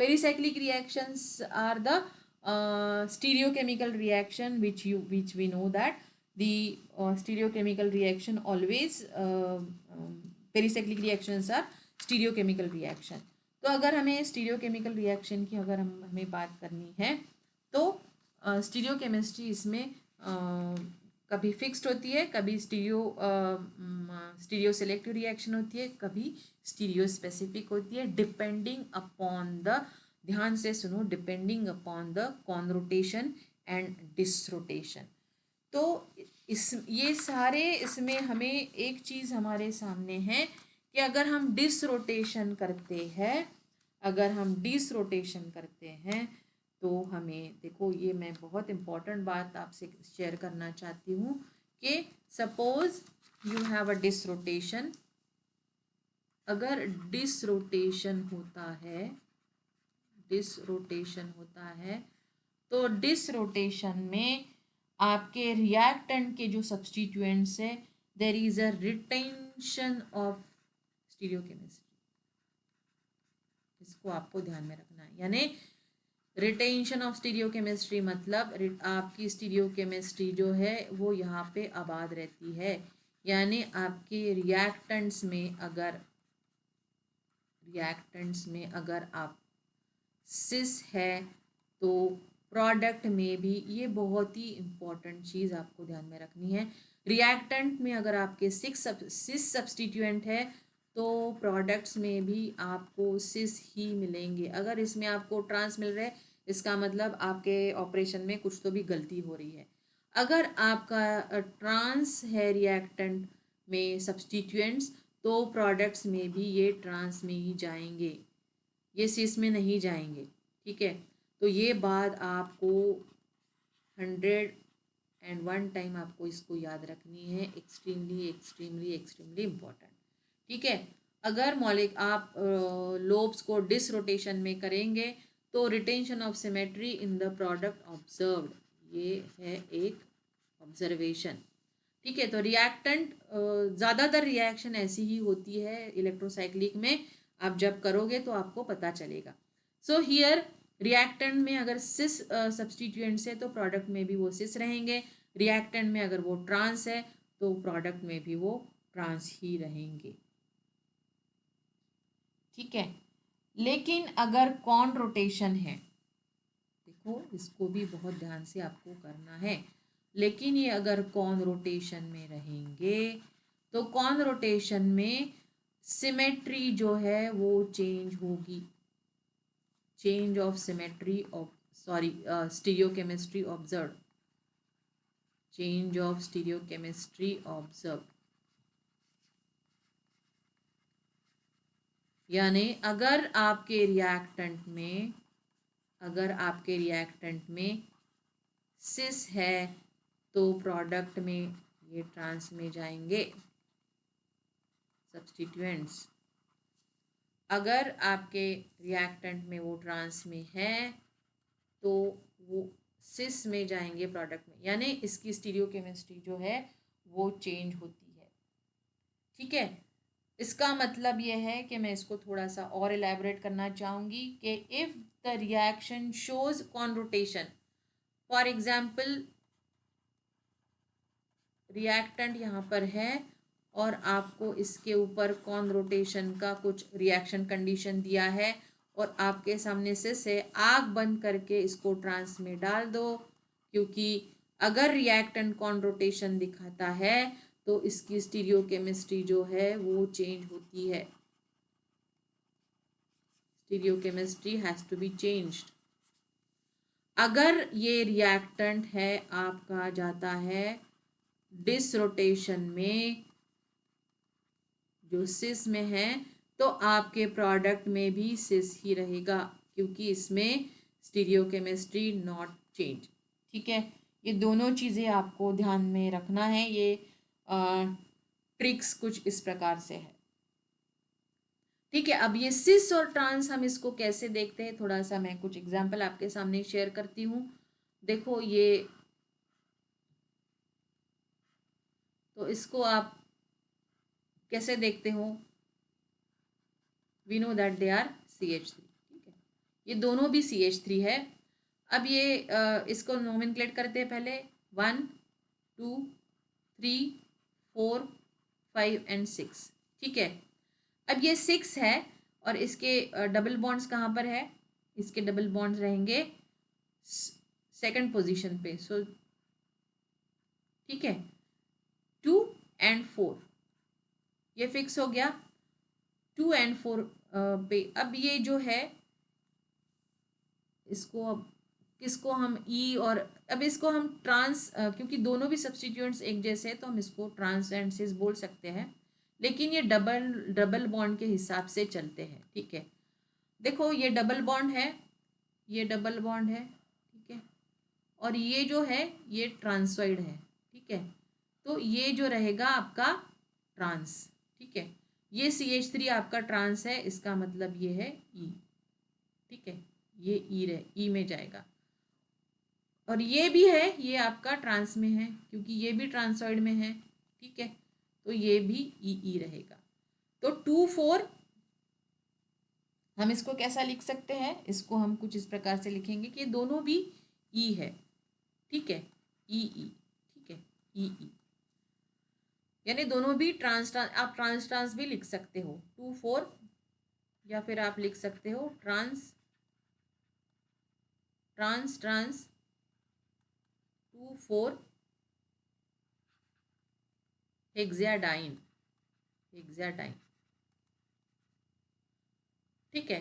pericyclic reactions are the stereochemical reaction, which we know that the stereochemical reaction always pericyclic reactions are stereochemical reaction. तो अगर हमें स्टीरियोकेमिकल रिएक्शन की अगर हमें बात करनी है तो स्टीरियोकेमिस्ट्री इसमें कभी फिक्स्ड होती है, कभी स्टीरियो सेलेक्टिव रिएक्शन होती है, कभी स्टीरियो स्पेसिफिक होती है, डिपेंडिंग अपॉन द, ध्यान से सुनो, डिपेंडिंग अपॉन द कॉनरोटेशन एंड डिसरोटेशन. तो ये सारे इसमें हमें एक चीज़ हमारे सामने है कि अगर हम डिसरोटेशन करते हैं तो हमें देखो, ये मैं बहुत इम्पोर्टेंट बात आपसे शेयर करना चाहती हूँ कि सपोज यू हैव अ डिसरोटेशन. अगर डिसरोटेशन होता है तो डिसरोटेशन में आपके रिएक्टेंट के जो सब्स्टिट्यूएंट्स है, there is a retention of stereochemistry. इसको आपको ध्यान में रखना है. यानी रिटेंशन ऑफ स्टीरियोकेमिस्ट्री मतलब आपकी स्टीरियोकेमिस्ट्री जो है वो यहाँ पे आबाद रहती है. यानी आपके रिएक्टेंट्स में अगर आप सिस है तो प्रोडक्ट में भी, ये बहुत ही इम्पोर्टेंट चीज़ आपको ध्यान में रखनी है, रिएक्टेंट में अगर आपके सिस सब्स्टिट्यूएंट है तो प्रोडक्ट्स में भी आपको सिस ही मिलेंगे. अगर इसमें आपको ट्रांस मिल रहे, इसका मतलब आपके ऑपरेशन में कुछ तो भी गलती हो रही है. अगर आपका ट्रांस है रिएक्टेंट में सब्स्टिट्यूएंट्स, तो प्रोडक्ट्स में भी ये ट्रांस में ही जाएंगे, ये सिस में नहीं जाएंगे. ठीक है, तो ये बात आपको 101 टाइम आपको इसको याद रखनी है. Extremely extremely extremely important. ठीक है, अगर मौलिक आप लोब्स को डिसरोटेशन में करेंगे तो retention of symmetry in the product observed, ये है एक ऑब्जर्वेशन. ठीक है, तो रिएक्टेंट ज़्यादातर रिएक्शन ऐसी ही होती है इलेक्ट्रोसाइक्लिक में, आप जब करोगे तो आपको पता चलेगा. सो हियर रिएक्टेंट में अगर सिस सब्स्टिट्यूएंट्स है तो प्रोडक्ट में भी वो सिस रहेंगे. रिएक्टेंट में अगर वो ट्रांस है तो प्रोडक्ट में भी वो ट्रांस ही रहेंगे. ठीक है, लेकिन अगर कॉन रोटेशन है, देखो इसको भी बहुत ध्यान से आपको करना है. लेकिन ये अगर कॉन रोटेशन में रहेंगे तो कॉन रोटेशन में सिमेट्री जो है वो चेंज होगी. Change of symmetry of stereochemistry observe. Change of stereochemistry observe यानी अगर आपके रिएक्टेंट में सिस है तो प्रोडक्ट में ये ट्रांस में जाएंगे सब्स्टिट्यूएंट्स. अगर आपके रिएक्टेंट में वो ट्रांस में है तो वो सिस में जाएंगे प्रोडक्ट में. यानी इसकी स्टीरियोकेमिस्ट्री जो है वो चेंज होती है. ठीक है, इसका मतलब ये है कि मैं इसको थोड़ा सा और एलैबोरेट करना चाहूँगी कि if the reaction shows con rotation, for example reactant यहाँ पर है और आपको इसके ऊपर कॉन रोटेशन का कुछ रिएक्शन कंडीशन दिया है और आपके सामने सिस है, आग बंद करके इसको ट्रांस में डाल दो, क्योंकि अगर रिएक्टेंट कॉन रोटेशन दिखाता है तो इसकी स्टीरियोकेमिस्ट्री जो है वो चेंज होती है। Stereochemistry has to be changed. अगर ये रिएक्टेंट है आपका जाता है डिसरोटेशन में, जो सिस में है, तो आपके प्रोडक्ट में भी सिस ही रहेगा, क्योंकि इसमें स्टीरियोकेमिस्ट्री नॉट चेंज। ठीक है, ये दोनों चीज़ें आपको ध्यान में रखना है। ये ट्रिक्स कुछ इस प्रकार से है। ठीक है, अब ये सिस और ट्रांस हम इसको कैसे देखते हैं, थोड़ा सा मैं कुछ एग्जाम्पल आपके सामने शेयर करती हूँ। देखो ये, तो इसको आप कैसे देखते हो, we know that they are CH3। ठीक है, ये दोनों भी CH3 है। अब ये इसको नोमेनक्लेट करते हैं पहले, 1 2 3 4 5 एंड 6। ठीक है, अब ये 6 है और इसके डबल बॉन्ड्स कहाँ पर है, इसके डबल बॉन्ड्स रहेंगे सेकंड पोजीशन पे। सो ठीक है, 2 एंड 4 ये फिक्स हो गया, 2 एंड 4 पे। अब ये जो है इसको अब किसको हम ई और, अब इसको हम ट्रांस, क्योंकि दोनों भी सब्स्टिट्यूएंट्स एक जैसे हैं तो हम इसको ट्रांस एंड सिस बोल सकते हैं, लेकिन ये डबल डबल बॉन्ड के हिसाब से चलते हैं। ठीक है, देखो ये डबल बॉन्ड है, ये डबल बॉन्ड है। ठीक है, और ये जो है ये ट्रांसोइड है। ठीक है, तो ये जो रहेगा आपका ट्रांस। ठीक है, ये CH3 आपका ट्रांस है, इसका मतलब ये है ई। ठीक है, ये ई में जाएगा, और ये भी है, ये आपका ट्रांस में है क्योंकि ये भी ट्रांसॉइड में है। ठीक है, तो ये भी ई रहेगा। तो 2 4 हम इसको कैसा लिख सकते हैं, इसको हम कुछ इस प्रकार से लिखेंगे कि ये दोनों भी ई है। ठीक है, ई। ठीक है, ई, यानी दोनों भी ट्रांस, आप ट्रांस ट्रांस भी लिख सकते हो 2 4, या फिर आप लिख सकते हो ट्रांस ट्रांस ट्रांस 2 4 हेक्साडाइन हेक्साडाइन। ठीक है,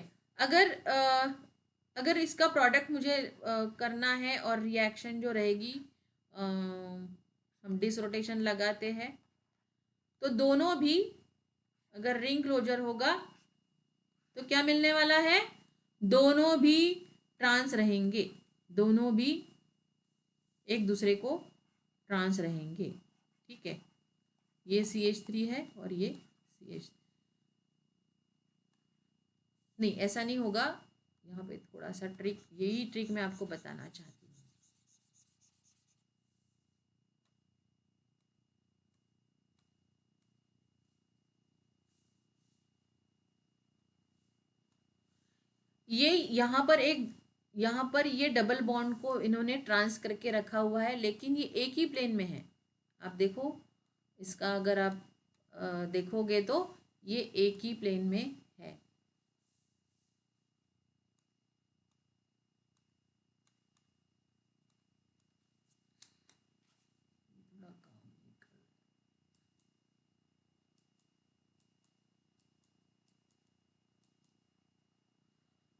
अगर इसका प्रोडक्ट मुझे करना है और रिएक्शन जो रहेगी, हम डिसरोटेशन लगाते हैं तो दोनों भी, अगर रिंग क्लोजर होगा तो क्या मिलने वाला है, दोनों भी ट्रांस रहेंगे, दोनों भी एक दूसरे को ट्रांस रहेंगे। ठीक है, ये CH3 है और ये CH, नहीं ऐसा नहीं होगा, यहाँ पे थोड़ा सा ट्रिक, यही ट्रिक मैं आपको बताना चाहती हूँ। ये यहाँ पर ये डबल बॉन्ड को इन्होंने ट्रांस करके रखा हुआ है, लेकिन ये एक ही प्लेन में है। आप देखो इसका, अगर आप देखोगे तो ये एक ही प्लेन में है।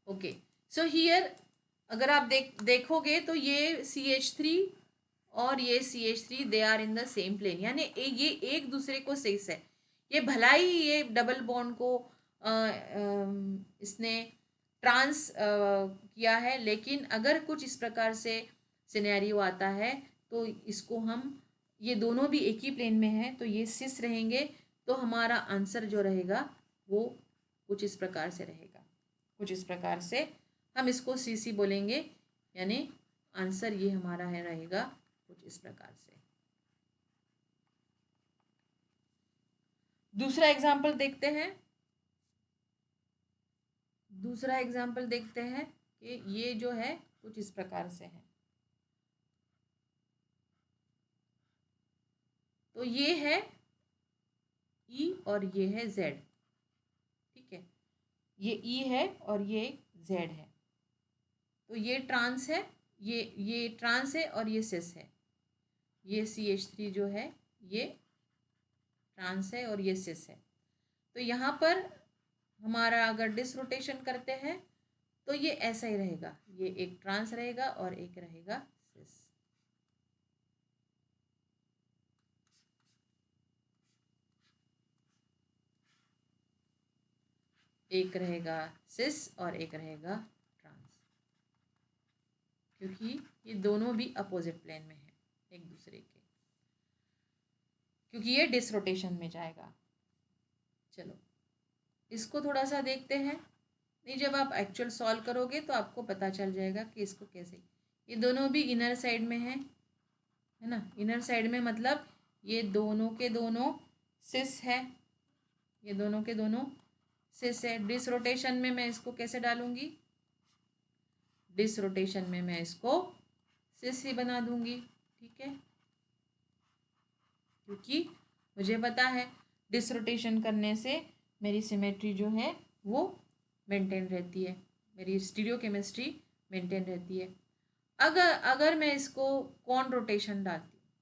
ओके, सो हियर अगर आप देखोगे तो ये CH3 और ये CH3 they are in the same plane, यानी ये एक दूसरे को सेस है। ये भला ही ये डबल बॉन्ड को इसने ट्रांस किया है, लेकिन अगर कुछ इस प्रकार से सिनेरियो आता है तो इसको हम, ये दोनों भी एक ही प्लेन में है तो ये सिस रहेंगे, तो हमारा आंसर जो रहेगा वो कुछ इस प्रकार से रहेगा, कुछ इस प्रकार से हम इसको CC बोलेंगे, यानी आंसर ये हमारा है रहेगा कुछ इस प्रकार से। दूसरा एग्जाम्पल देखते हैं, दूसरा एग्जाम्पल देखते हैं कि ये जो है कुछ इस प्रकार से है। तो ये है E और ये है Z। ठीक है, ये E है और ये जेड है। तो ये ट्रांस है, ये ट्रांस है और ये सिस है। ये CH3 जो है ये ट्रांस है और ये सिस है। तो यहाँ पर हमारा अगर डिसरोटेशन करते हैं तो ये ऐसा ही रहेगा, ये एक ट्रांस रहेगा और एक रहेगा सिस। एक रहेगा सिस और एक रहेगा ट्रांस, क्योंकि ये दोनों भी अपोजिट प्लेन में है एक दूसरे के, क्योंकि ये डिसरोटेशन में जाएगा। चलो इसको थोड़ा सा देखते हैं। नहीं, जब आप एक्चुअल सॉल्व करोगे तो आपको पता चल जाएगा कि इसको कैसे। ये दोनों भी इनर साइड में है ना। इनर साइड में मतलब ये दोनों के दोनों सिस है, ये दोनों के दोनों सिस है। डिसरोटेशन में मैं इसको कैसे डालूंगी, डिसरोटेशन में मैं इसको सिस ही बना दूंगी, ठीक है, क्योंकि मुझे पता है डिसरोटेशन करने से मेरी सिमेट्री जो है वो मेंटेन रहती है, मेरी स्टीरियोकेमिस्ट्री मेंटेन रहती है। अगर मैं इसको कॉन रोटेशन डालती हूँ,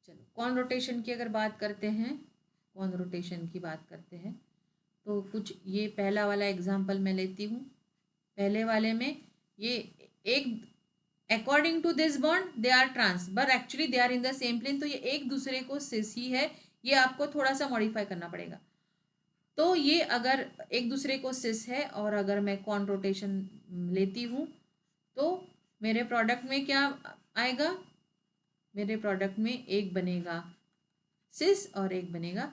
चलो कॉन रोटेशन की अगर बात करते हैं, कॉन रोटेशन की बात करते हैं तो कुछ ये पहला वाला एग्जांपल मैं लेती हूँ। पहले वाले में ये एक according to this bond they are trans but actually they are in the same plane, तो ये एक दूसरे को सिस ही है, ये आपको थोड़ा सा मॉडिफाई करना पड़ेगा। तो ये अगर एक दूसरे को सिस है और अगर मैं कॉन रोटेशन लेती हूँ तो मेरे प्रोडक्ट में क्या आएगा, मेरे प्रोडक्ट में एक बनेगा सिस और एक बनेगा,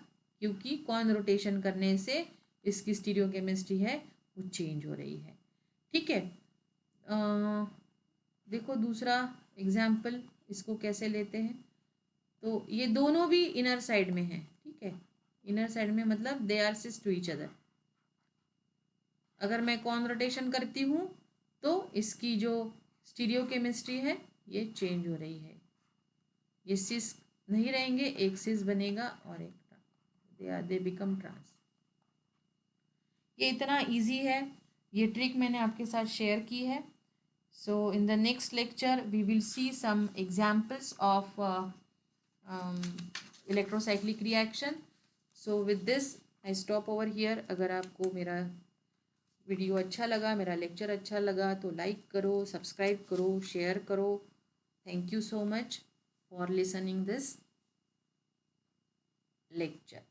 क्योंकि कॉन रोटेशन करने से इसकी स्टीरियोकेमिस्ट्री है वो चेंज हो रही है, ठीक है। देखो दूसरा एग्जाम्पल इसको कैसे लेते हैं। तो ये दोनों भी इनर साइड में है, ठीक है, इनर साइड में मतलब they are cis to each other. अगर मैं कॉन रोटेशन करती हूँ तो इसकी जो स्टीरियोकेमिस्ट्री है ये चेंज हो रही है, ये सिस नहीं रहेंगे, एक सिस बनेगा और एक दे बिकम ट्रांस। ये इतना इजी है, ये ट्रिक मैंने आपके साथ शेयर की है। So in the next lecture we will see some examples of electrocyclic reaction. So with this I stop over here. अगर आपको मेरा वीडियो अच्छा लगा, मेरा लेक्चर अच्छा लगा तो लाइक करो, सब्सक्राइब करो, शेयर करो। Thank you so much for listening this lecture.